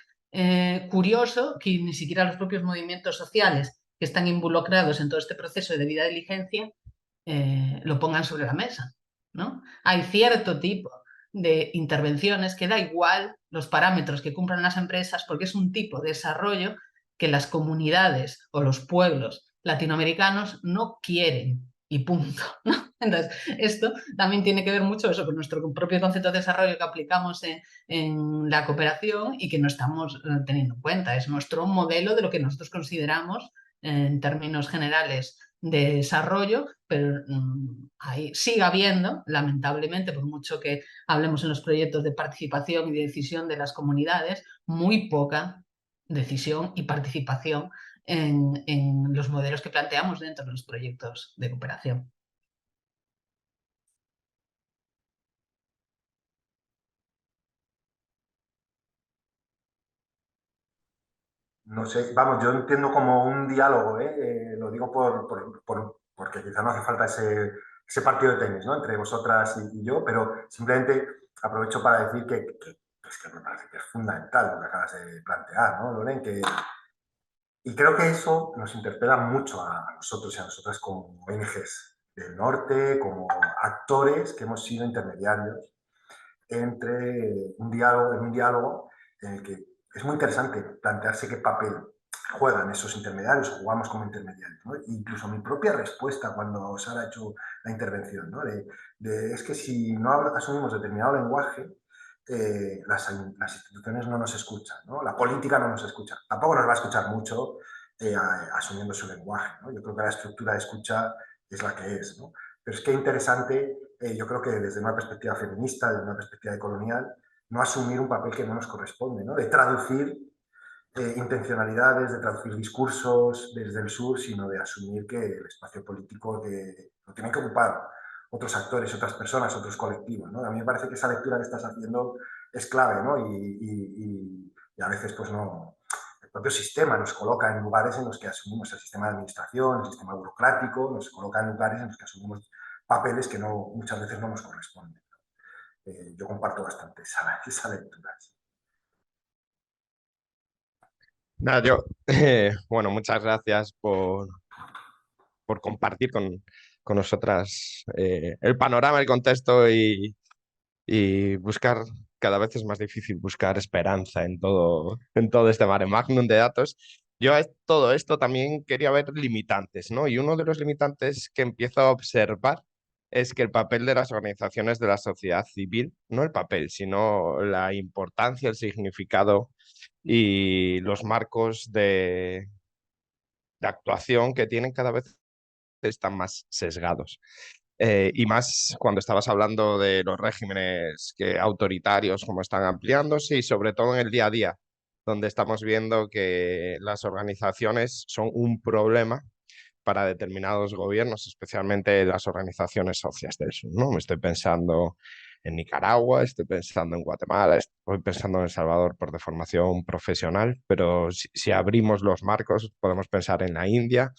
curioso que ni siquiera los propios movimientos sociales que están involucrados en todo este proceso de debida diligencia lo pongan sobre la mesa, ¿no? Hay cierto tipo de intervenciones que da igual los parámetros que cumplan las empresas porque es un tipo de desarrollo que las comunidades o los pueblos latinoamericanos no quieren y punto, ¿no? Entonces, esto también tiene que ver mucho eso con nuestro propio concepto de desarrollo que aplicamos en la cooperación y que no estamos teniendo en cuenta. Es nuestro modelo de lo que nosotros consideramos en términos generales de desarrollo, pero sigue habiendo, lamentablemente, por mucho que hablemos en los proyectos de participación y de decisión de las comunidades, muy poca decisión y participación en los modelos que planteamos dentro de los proyectos de cooperación. No sé, vamos, yo entiendo como un diálogo, lo digo porque quizá no hace falta ese partido de tenis, ¿no?, entre vosotras y yo, pero simplemente aprovecho para decir que es que me parece que es fundamental lo que acabas de plantear, ¿no, Loren? Y creo que eso nos interpela mucho a nosotros y a nosotras como ONGs del norte, como actores que hemos sido intermediarios en un diálogo en el que es muy interesante plantearse qué papel juegan esos intermediarios, o jugamos como intermediarios, ¿no? Incluso mi propia respuesta cuando Sara ha hecho la intervención, ¿no?, es que si no asumimos determinado lenguaje, las instituciones no nos escuchan, ¿no? La política no nos escucha, tampoco nos va a escuchar mucho asumiendo su lenguaje, ¿no? Yo creo que la estructura de escucha es la que es, ¿no? Pero es que interesante, yo creo que desde una perspectiva feminista, desde una perspectiva colonial, no asumir un papel que no nos corresponde, ¿no? De traducir intencionalidades, de traducir discursos desde el sur, sino de asumir que el espacio político lo tienen que ocupar otros actores, otras personas, otros colectivos, ¿no? A mí me parece que esa lectura que estás haciendo es clave, ¿no? Y a veces, pues no, el propio sistema nos coloca en lugares en los que asumimos el sistema de administración, el sistema burocrático, nos coloca en lugares en los que asumimos papeles que muchas veces no nos corresponden. Yo comparto bastante esa lectura. Nada, bueno, muchas gracias por compartir con nosotras el panorama, el contexto y buscar, cada vez es más difícil buscar esperanza en todo este mare magnum de datos. Yo a todo esto también quería ver limitantes, ¿no? Y uno de los limitantes que empiezo a observar es que el papel de las organizaciones de la sociedad civil, no el papel, sino la importancia, el significado y los marcos de actuación que tienen cada vez están más sesgados. Y más cuando estabas hablando de los regímenes autoritarios, como están ampliándose, y sobre todo en el día a día, donde estamos viendo que las organizaciones son un problema para determinados gobiernos, especialmente las organizaciones socias del sur, ¿no? Me estoy pensando en Nicaragua, estoy pensando en Guatemala, estoy pensando en El Salvador por deformación profesional, pero si abrimos los marcos podemos pensar en la India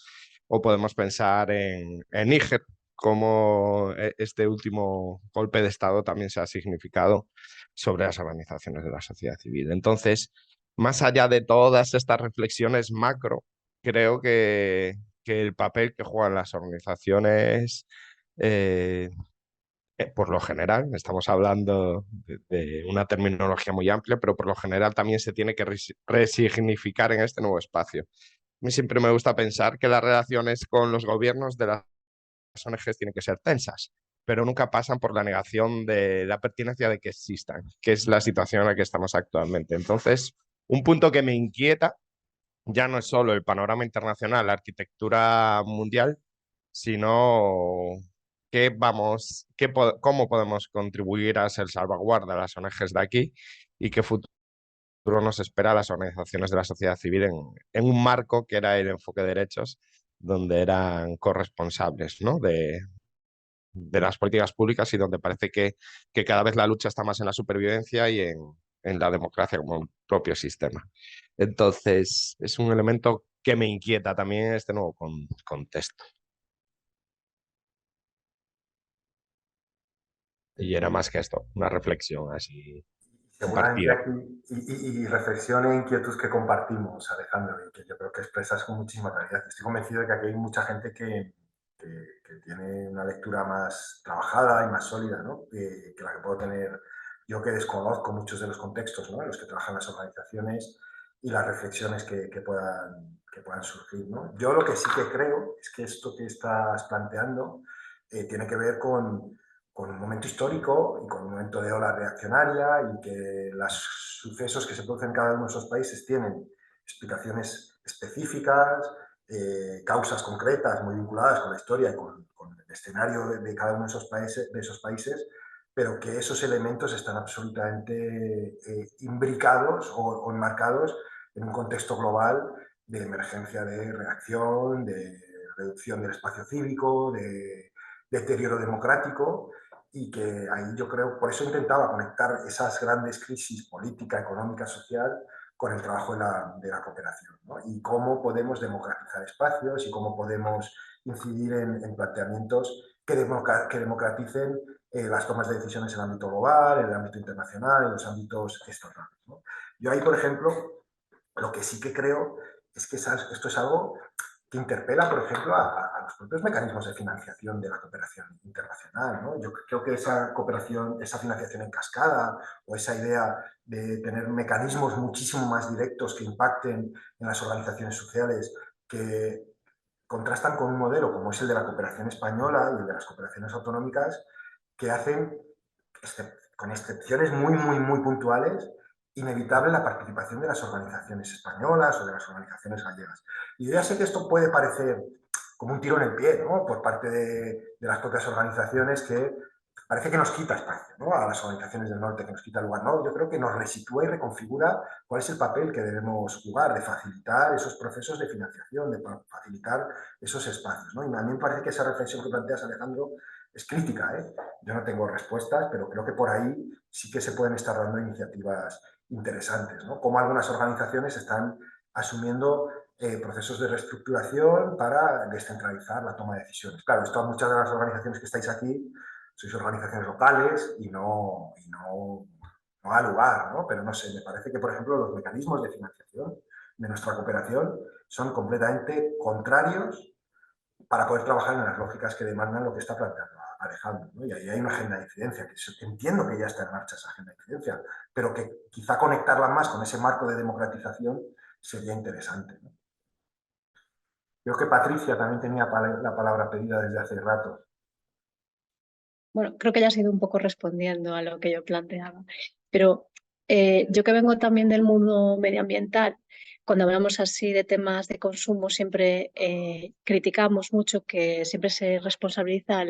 o podemos pensar en Níger, cómo este último golpe de Estado también se ha significado sobre las organizaciones de la sociedad civil. Entonces, más allá de todas estas reflexiones macro, creo que el papel que juegan las organizaciones, por lo general, estamos hablando de una terminología muy amplia, pero por lo general también se tiene que resignificar en este nuevo espacio. A mí siempre me gusta pensar que las relaciones con los gobiernos de las ONGs tienen que ser tensas, pero nunca pasan por la negación de la pertinencia de que existan, que es la situación en la que estamos actualmente. Entonces, un punto que me inquieta ya no es solo el panorama internacional, la arquitectura mundial, sino cómo podemos contribuir a ser salvaguarda de las ONGs de aquí y qué futuro nos espera a las organizaciones de la sociedad civil en un marco que era el enfoque de derechos, donde eran corresponsables, ¿no? de las políticas públicas y donde parece que cada vez la lucha está más en la supervivencia y en la democracia como un propio sistema. Entonces, es un elemento que me inquieta también en este nuevo contexto. Y era más que esto, una reflexión así Seguramente compartida. aquí, y reflexión e inquietud que compartimos, Alejandro, y que yo creo que expresas con muchísima claridad. Estoy convencido de que aquí hay mucha gente que tiene una lectura más trabajada y más sólida, ¿no? Que la que puedo tener yo, que desconozco muchos de los contextos, ¿no?, en los que trabajan las organizaciones y las reflexiones que puedan surgir, ¿no? Yo lo que sí que creo es que esto que estás planteando tiene que ver con un momento histórico y con un momento de ola reaccionaria, y que los sucesos que se producen en cada uno de esos países tienen explicaciones específicas, causas concretas muy vinculadas con la historia y con el escenario de cada uno de esos países, pero que esos elementos están absolutamente imbricados o enmarcados en un contexto global de emergencia, de reacción, de reducción del espacio cívico, de deterioro democrático, y que ahí yo creo, por eso intentaba conectar esas grandes crisis política, económica, social, con el trabajo de la cooperación, ¿no? Y cómo podemos democratizar espacios y cómo podemos incidir en planteamientos que democraticen las tomas de decisiones en el ámbito global, en el ámbito internacional, en los ámbitos estatales, ¿no? Yo ahí, por ejemplo, lo que sí que creo es que esto es algo que interpela, por ejemplo, a los propios mecanismos de financiación de la cooperación internacional, ¿no? Yo creo que esa cooperación, esa financiación en cascada, o esa idea de tener mecanismos muchísimo más directos que impacten en las organizaciones sociales, que contrastan con un modelo como es el de la cooperación española y el de las cooperaciones autonómicas, que hacen, con excepciones muy puntuales, inevitable la participación de las organizaciones españolas o de las organizaciones gallegas. Y yo ya sé que esto puede parecer como un tiro en el pie, ¿no?, por parte de las propias organizaciones, que parece que nos quita espacio, ¿no? A las organizaciones del norte, que nos quita lugar. No, yo creo que nos resitúa y reconfigura cuál es el papel que debemos jugar, de facilitar esos procesos de financiación, de facilitar esos espacios, ¿no? Y a mí me parece que esa reflexión que planteas, Alejandro, es crítica, ¿eh? Yo no tengo respuestas, pero creo que por ahí sí que se pueden estar dando iniciativas interesantes, ¿no? Como algunas organizaciones están asumiendo procesos de reestructuración para descentralizar la toma de decisiones. Claro, esto a muchas de las organizaciones que estáis aquí sois organizaciones locales y no da lugar, ¿no? Pero no sé, me parece que, por ejemplo, los mecanismos de financiación de nuestra cooperación son completamente contrarios para poder trabajar en las lógicas que demandan lo que está planteando Alejandro, ¿no? Y ahí hay una agenda de incidencia, que entiendo que ya está en marcha esa agenda de incidencia, pero que quizá conectarla más con ese marco de democratización sería interesante, ¿no? Creo que Patricia también tenía la palabra pedida desde hace rato. Bueno, creo que ya has ido un poco respondiendo a lo que yo planteaba, pero yo que vengo también del mundo medioambiental, cuando hablamos así de temas de consumo siempre criticamos mucho que siempre se responsabiliza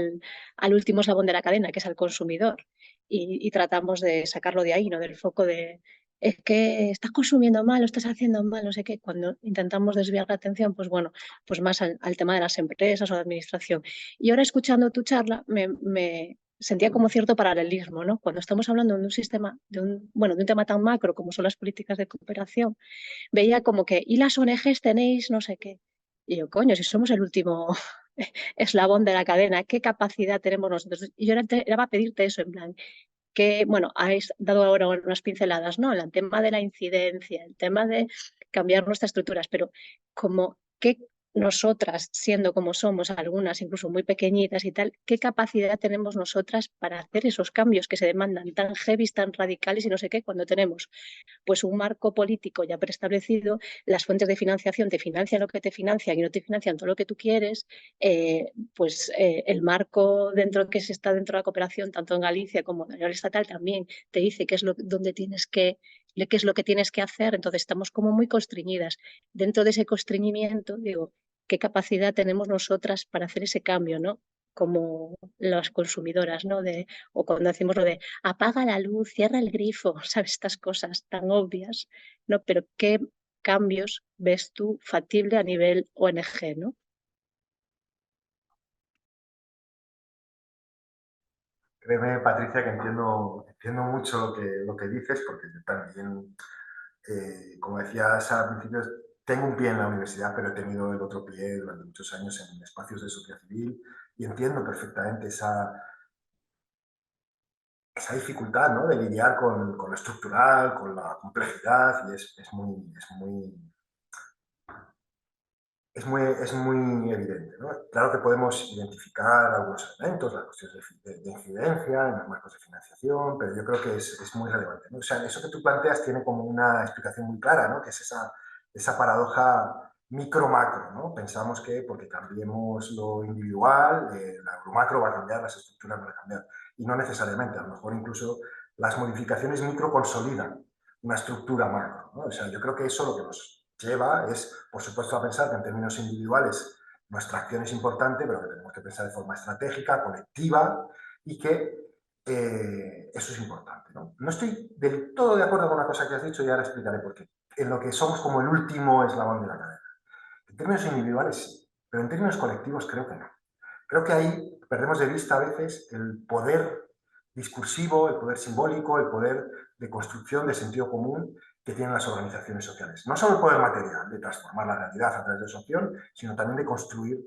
al último eslabón de la cadena, que es al consumidor, y tratamos de sacarlo de ahí, ¿no? Del foco de es que estás consumiendo mal, lo estás haciendo mal, no sé qué. Cuando intentamos desviar la atención, pues bueno, pues más al tema de las empresas o de administración. Y ahora escuchando tu charla me sentía como cierto paralelismo, ¿no? Cuando estamos hablando de un sistema, de un tema tan macro como son las políticas de cooperación, veía como que, ¿y las ONGs tenéis no sé qué? Y yo, coño, si somos el último eslabón de la cadena, ¿qué capacidad tenemos nosotros? Y yo era para pedirte eso, en plan, que, bueno, habéis dado ahora unas pinceladas, ¿no? El tema de la incidencia, el tema de cambiar nuestras estructuras, pero como qué nosotras, siendo como somos, algunas incluso muy pequeñitas y tal, ¿qué capacidad tenemos nosotras para hacer esos cambios que se demandan tan heavy, tan radicales y no sé qué, cuando tenemos pues un marco político ya preestablecido, las fuentes de financiación te financian lo que te financian y no te financian todo lo que tú quieres, el marco dentro que se está dentro de la cooperación, tanto en Galicia como a nivel estatal, también te dice qué es qué es lo que tienes que hacer, entonces estamos como muy constreñidas. Dentro de ese constreñimiento, digo, ¿qué capacidad tenemos nosotras para hacer ese cambio, ¿no? Como las consumidoras, ¿no? O cuando decimos lo de apaga la luz, cierra el grifo, ¿sabes? Estas cosas tan obvias, ¿no? Pero ¿qué cambios ves tú factible a nivel ONG, ¿no? Créeme, Patricia, que entiendo mucho lo que dices, porque yo también, como decías al principio, tengo un pie en la universidad, pero he tenido el otro pie durante muchos años en espacios de sociedad civil y entiendo perfectamente esa dificultad, ¿no? De lidiar con lo estructural, con la complejidad, y es muy evidente, ¿no? Claro que podemos identificar algunos elementos, las cuestiones de incidencia en los marcos de financiación, pero yo creo que es muy relevante, ¿no? O sea, eso que tú planteas tiene como una explicación muy clara, ¿no? Que es esa paradoja micro-macro, ¿no? Pensamos que porque cambiemos lo individual, lo macro va a cambiar, las estructuras van a cambiar. Y no necesariamente, a lo mejor incluso las modificaciones micro consolidan una estructura macro, ¿no? O sea, yo creo que eso lo que nos lleva es, por supuesto, a pensar que en términos individuales nuestra acción es importante, pero que tenemos que pensar de forma estratégica, colectiva, y que eso es importante, ¿no? No estoy del todo de acuerdo con una cosa que has dicho y ahora explicaré por qué. En lo que somos como el último eslabón de la cadena. En términos individuales sí, pero en términos colectivos creo que no. Creo que ahí perdemos de vista a veces el poder discursivo, el poder simbólico, el poder de construcción de sentido común que tienen las organizaciones sociales. No solo el poder material de transformar la realidad a través de su acción, sino también de construir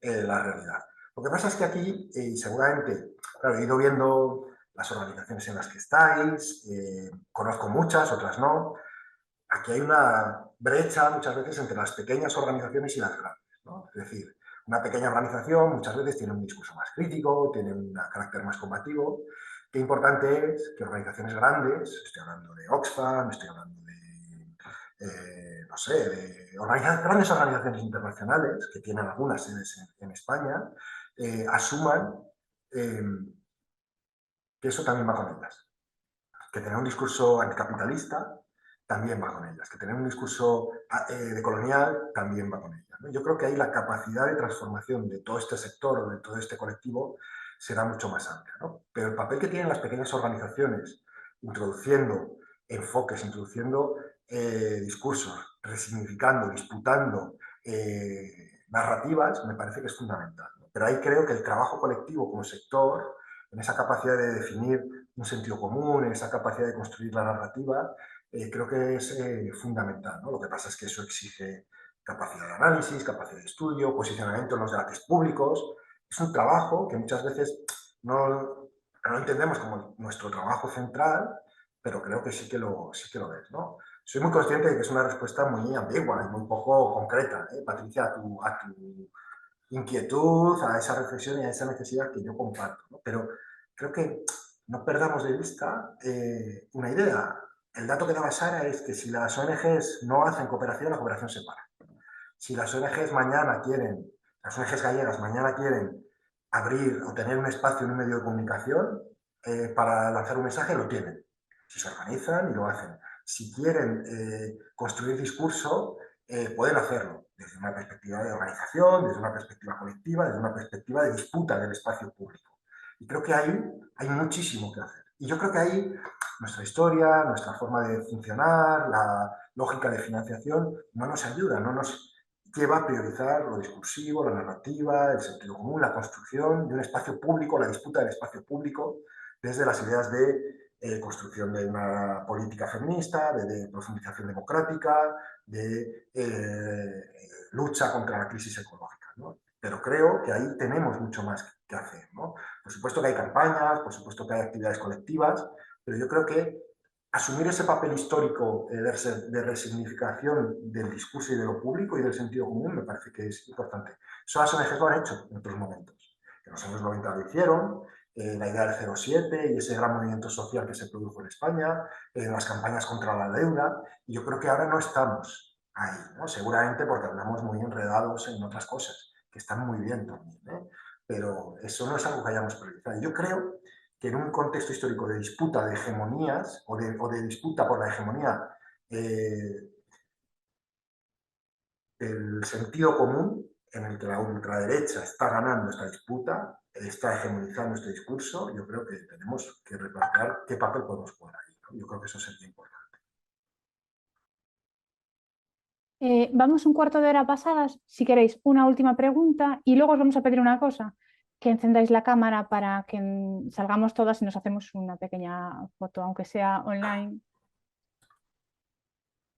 la realidad. Lo que pasa es que aquí, seguramente, claro, he ido viendo las organizaciones en las que estáis, conozco muchas, otras no. Aquí hay una brecha muchas veces entre las pequeñas organizaciones y las grandes, ¿no? Es decir, una pequeña organización muchas veces tiene un discurso más crítico, tiene un carácter más combativo. Qué importante es que organizaciones grandes, estoy hablando de Oxfam, estoy hablando de, no sé, de grandes organizaciones internacionales, que tienen algunas sedes en España, asuman que eso también va con ellas. Que tener un discurso anticapitalista también va con ellas, que tener un discurso decolonial también va con ellas, ¿no? Yo creo que ahí la capacidad de transformación de todo este sector, de todo este colectivo, será mucho más amplia, ¿no? Pero el papel que tienen las pequeñas organizaciones, introduciendo enfoques, introduciendo discursos, resignificando, disputando narrativas, me parece que es fundamental, ¿no? Pero ahí creo que el trabajo colectivo como sector, en esa capacidad de definir un sentido común, en esa capacidad de construir la narrativa, creo que es fundamental, ¿no? Lo que pasa es que eso exige capacidad de análisis, capacidad de estudio, posicionamiento en los debates públicos. Es un trabajo que muchas veces no entendemos como nuestro trabajo central, pero creo que sí que lo es, ¿no? Soy muy consciente de que es una respuesta muy ambigua y muy poco concreta, Patricia, a tu inquietud, a esa reflexión y a esa necesidad que yo comparto, ¿no? Pero creo que no perdamos de vista una idea. El dato que daba Sara es que si las ONGs no hacen cooperación, la cooperación se para. Si las ONGs mañana quieren, las ONGs gallegas mañana quieren abrir o tener un espacio en un medio de comunicación para lanzar un mensaje, lo tienen. Si se organizan y lo hacen. Si quieren construir discurso, pueden hacerlo desde una perspectiva de organización, desde una perspectiva colectiva, desde una perspectiva de disputa del espacio público. Y creo que ahí hay muchísimo que hacer. Y yo creo que ahí nuestra historia, nuestra forma de funcionar, la lógica de financiación no nos ayuda, no nos lleva a priorizar lo discursivo, la narrativa, el sentido común, la construcción de un espacio público, la disputa del espacio público, desde las ideas de construcción de una política feminista, de profundización democrática, de lucha contra la crisis ecológica, ¿no? Pero creo que ahí tenemos mucho más que hacer, ¿no? Por supuesto que hay campañas, por supuesto que hay actividades colectivas, pero yo creo que asumir ese papel histórico de resignificación del discurso y de lo público y del sentido común me parece que es importante. Eso las ONGs lo han hecho en otros momentos. En los años 90 lo hicieron, la idea del 07 y ese gran movimiento social que se produjo en España, las campañas contra la deuda, y yo creo que ahora no estamos ahí, ¿no? Seguramente porque andamos muy enredados en otras cosas, que están muy bien también, pero eso no es algo que hayamos priorizado. Yo creo que en un contexto histórico de disputa de hegemonías o de disputa por la hegemonía del sentido común, en el que la ultraderecha está ganando esta disputa, está hegemonizando este discurso, yo creo que tenemos que replantear qué papel podemos jugar ahí, ¿no? Yo creo que eso sería importante. Vamos un cuarto de hora pasadas, si queréis, una última pregunta y luego os vamos a pedir una cosa, que encendáis la cámara para que salgamos todas y nos hacemos una pequeña foto, aunque sea online.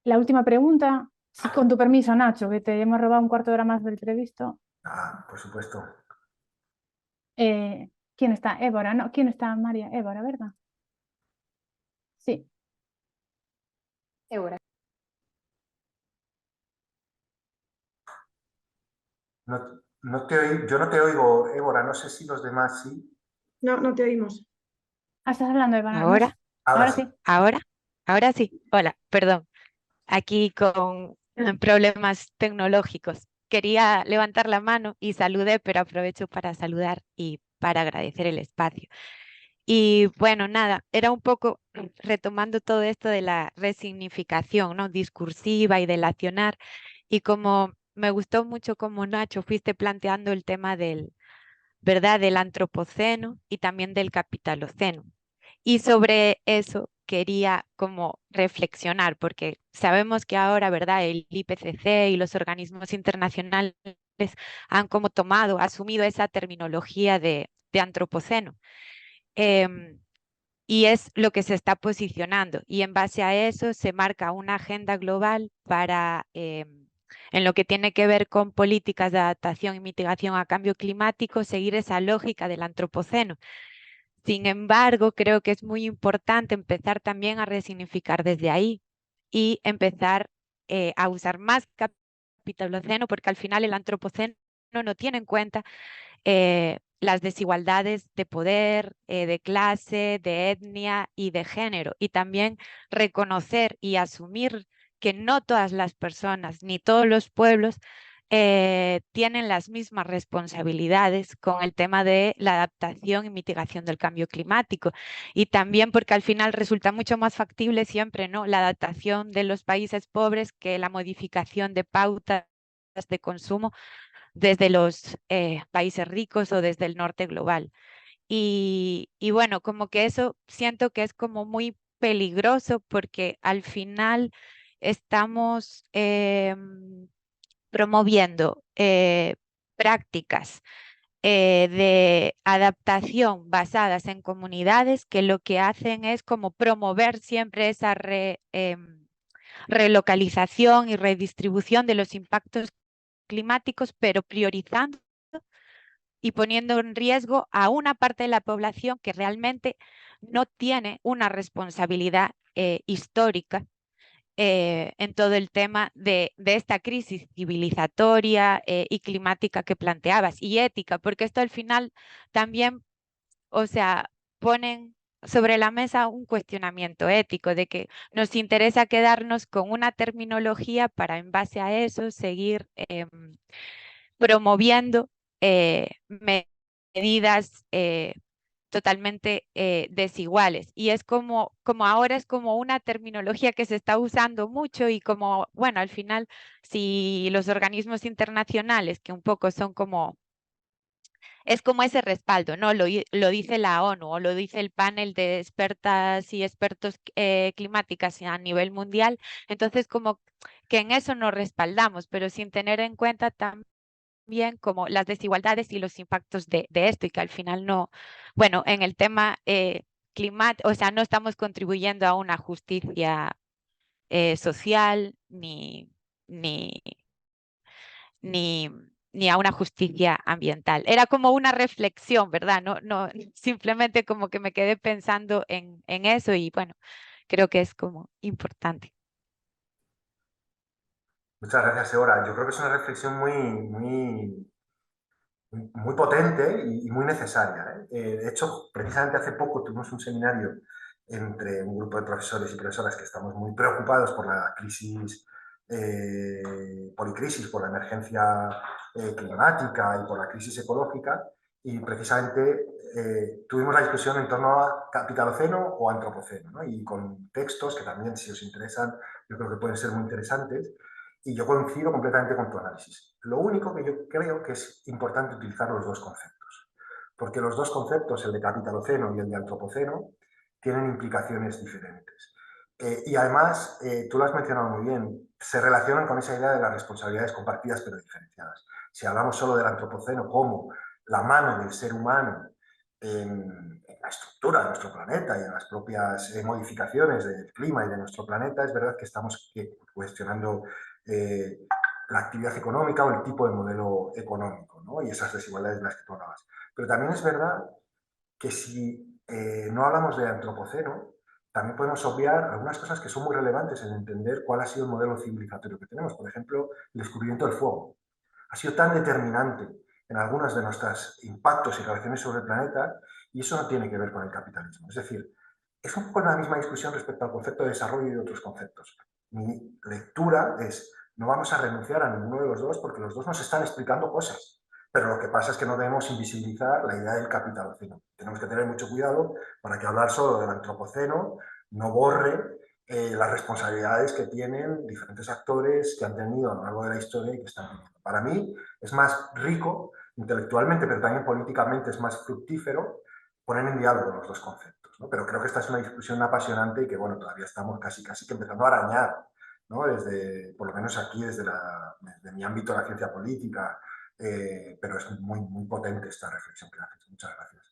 La última pregunta, sí, con tu permiso, Nacho, que te hemos robado un cuarto de hora más del previsto. Por supuesto. ¿Quién está? Évora, ¿no? ¿Quién está? María, Évora, ¿verdad? Sí. Évora. Yo no te oigo, Évora, no sé si los demás sí. No, no te oímos. Estás hablando, Évora. ¿Ahora? Ahora sí. Ahora sí. Hola, perdón. Aquí con problemas tecnológicos. Quería levantar la mano y saludé, pero aprovecho para saludar y para agradecer el espacio. Y bueno, nada, era un poco retomando todo esto de la resignificación, ¿no? Discursiva y del accionar. Y como me gustó mucho como Nacho fuiste planteando el tema del, ¿verdad? Del antropoceno y también del capitaloceno. Y sobre eso quería como reflexionar, porque sabemos que ahora, ¿verdad? El IPCC y los organismos internacionales han como tomado, asumido esa terminología de antropoceno. Y es lo que se está posicionando. Y en base a eso se marca una agenda global para, en lo que tiene que ver con políticas de adaptación y mitigación a cambio climático, seguir esa lógica del antropoceno. Sin embargo, creo que es muy importante empezar también a resignificar desde ahí y empezar a usar más capitaloceno, porque al final el antropoceno no tiene en cuenta las desigualdades de poder, de clase, de etnia y de género. Y también reconocer y asumir que no todas las personas ni todos los pueblos tienen las mismas responsabilidades con el tema de la adaptación y mitigación del cambio climático. Y también porque al final resulta mucho más factible siempre, ¿no? La adaptación de los países pobres que la modificación de pautas de consumo desde los países ricos o desde el norte global. Y bueno, como que eso siento que es como muy peligroso porque al final estamos promoviendo prácticas de adaptación basadas en comunidades que lo que hacen es como promover siempre esa relocalización y redistribución de los impactos climáticos, pero priorizando y poniendo en riesgo a una parte de la población que realmente no tiene una responsabilidad histórica en todo el tema de esta crisis civilizatoria y climática que planteabas, y ética, porque esto al final también, o sea, ponen sobre la mesa un cuestionamiento ético de que nos interesa quedarnos con una terminología para en base a eso seguir promoviendo medidas totalmente desiguales. Y es como ahora es como una terminología que se está usando mucho y como, bueno, al final, si los organismos internacionales, que un poco son como, es como ese respaldo, ¿no? Lo dice la ONU o lo dice el panel de expertas y expertos climáticas a nivel mundial, entonces como que en eso nos respaldamos, pero sin tener en cuenta también como las desigualdades y los impactos de esto y que al final no, bueno, en el tema climático, o sea, no estamos contribuyendo a una justicia social ni, ni, ni a una justicia ambiental. Era como una reflexión, ¿verdad? No, simplemente como que me quedé pensando en eso y bueno, creo que es como importante. Muchas gracias, Eora. Yo creo que es una reflexión muy potente y muy necesaria, ¿eh? De hecho, precisamente hace poco tuvimos un seminario entre un grupo de profesores y profesoras que estamos muy preocupados por la crisis, policrisis, por la emergencia climática y por la crisis ecológica, y precisamente tuvimos la discusión en torno a capitaloceno o antropoceno, ¿no? Y con textos que también, si os interesan, yo creo que pueden ser muy interesantes. Y yo coincido completamente con tu análisis. Lo único que yo creo que es importante utilizar los dos conceptos, porque los dos conceptos, el de capitaloceno y el de antropoceno, tienen implicaciones diferentes. Y además, tú lo has mencionado muy bien, se relacionan con esa idea de las responsabilidades compartidas pero diferenciadas. Si hablamos solo del antropoceno como la mano del ser humano en la estructura de nuestro planeta y en las propias modificaciones del clima y de nuestro planeta, es verdad que estamos cuestionando la actividad económica o el tipo de modelo económico, ¿no? Y esas desigualdades de las que tú hablabas. Pero también es verdad que si no hablamos de antropoceno, también podemos obviar algunas cosas que son muy relevantes en entender cuál ha sido el modelo civilizatorio que tenemos. Por ejemplo, el descubrimiento del fuego. Ha sido tan determinante en algunos de nuestros impactos y relaciones sobre el planeta, y eso no tiene que ver con el capitalismo. Es decir, es un poco la misma discusión respecto al concepto de desarrollo y de otros conceptos. Mi lectura es, no vamos a renunciar a ninguno de los dos porque los dos nos están explicando cosas, pero lo que pasa es que no debemos invisibilizar la idea del capitaloceno. Tenemos que tener mucho cuidado para que hablar solo del antropoceno no borre las responsabilidades que tienen diferentes actores que han tenido a lo largo de la historia y que están teniendo. Para mí es más rico intelectualmente, pero también políticamente es más fructífero poner en diálogo los dos conceptos, ¿no? Pero creo que esta es una discusión apasionante y que, bueno, todavía estamos casi que empezando a arañar, ¿no? Desde, por lo menos aquí, desde mi ámbito de la ciencia política, pero es muy potente esta reflexión que haces. Muchas gracias.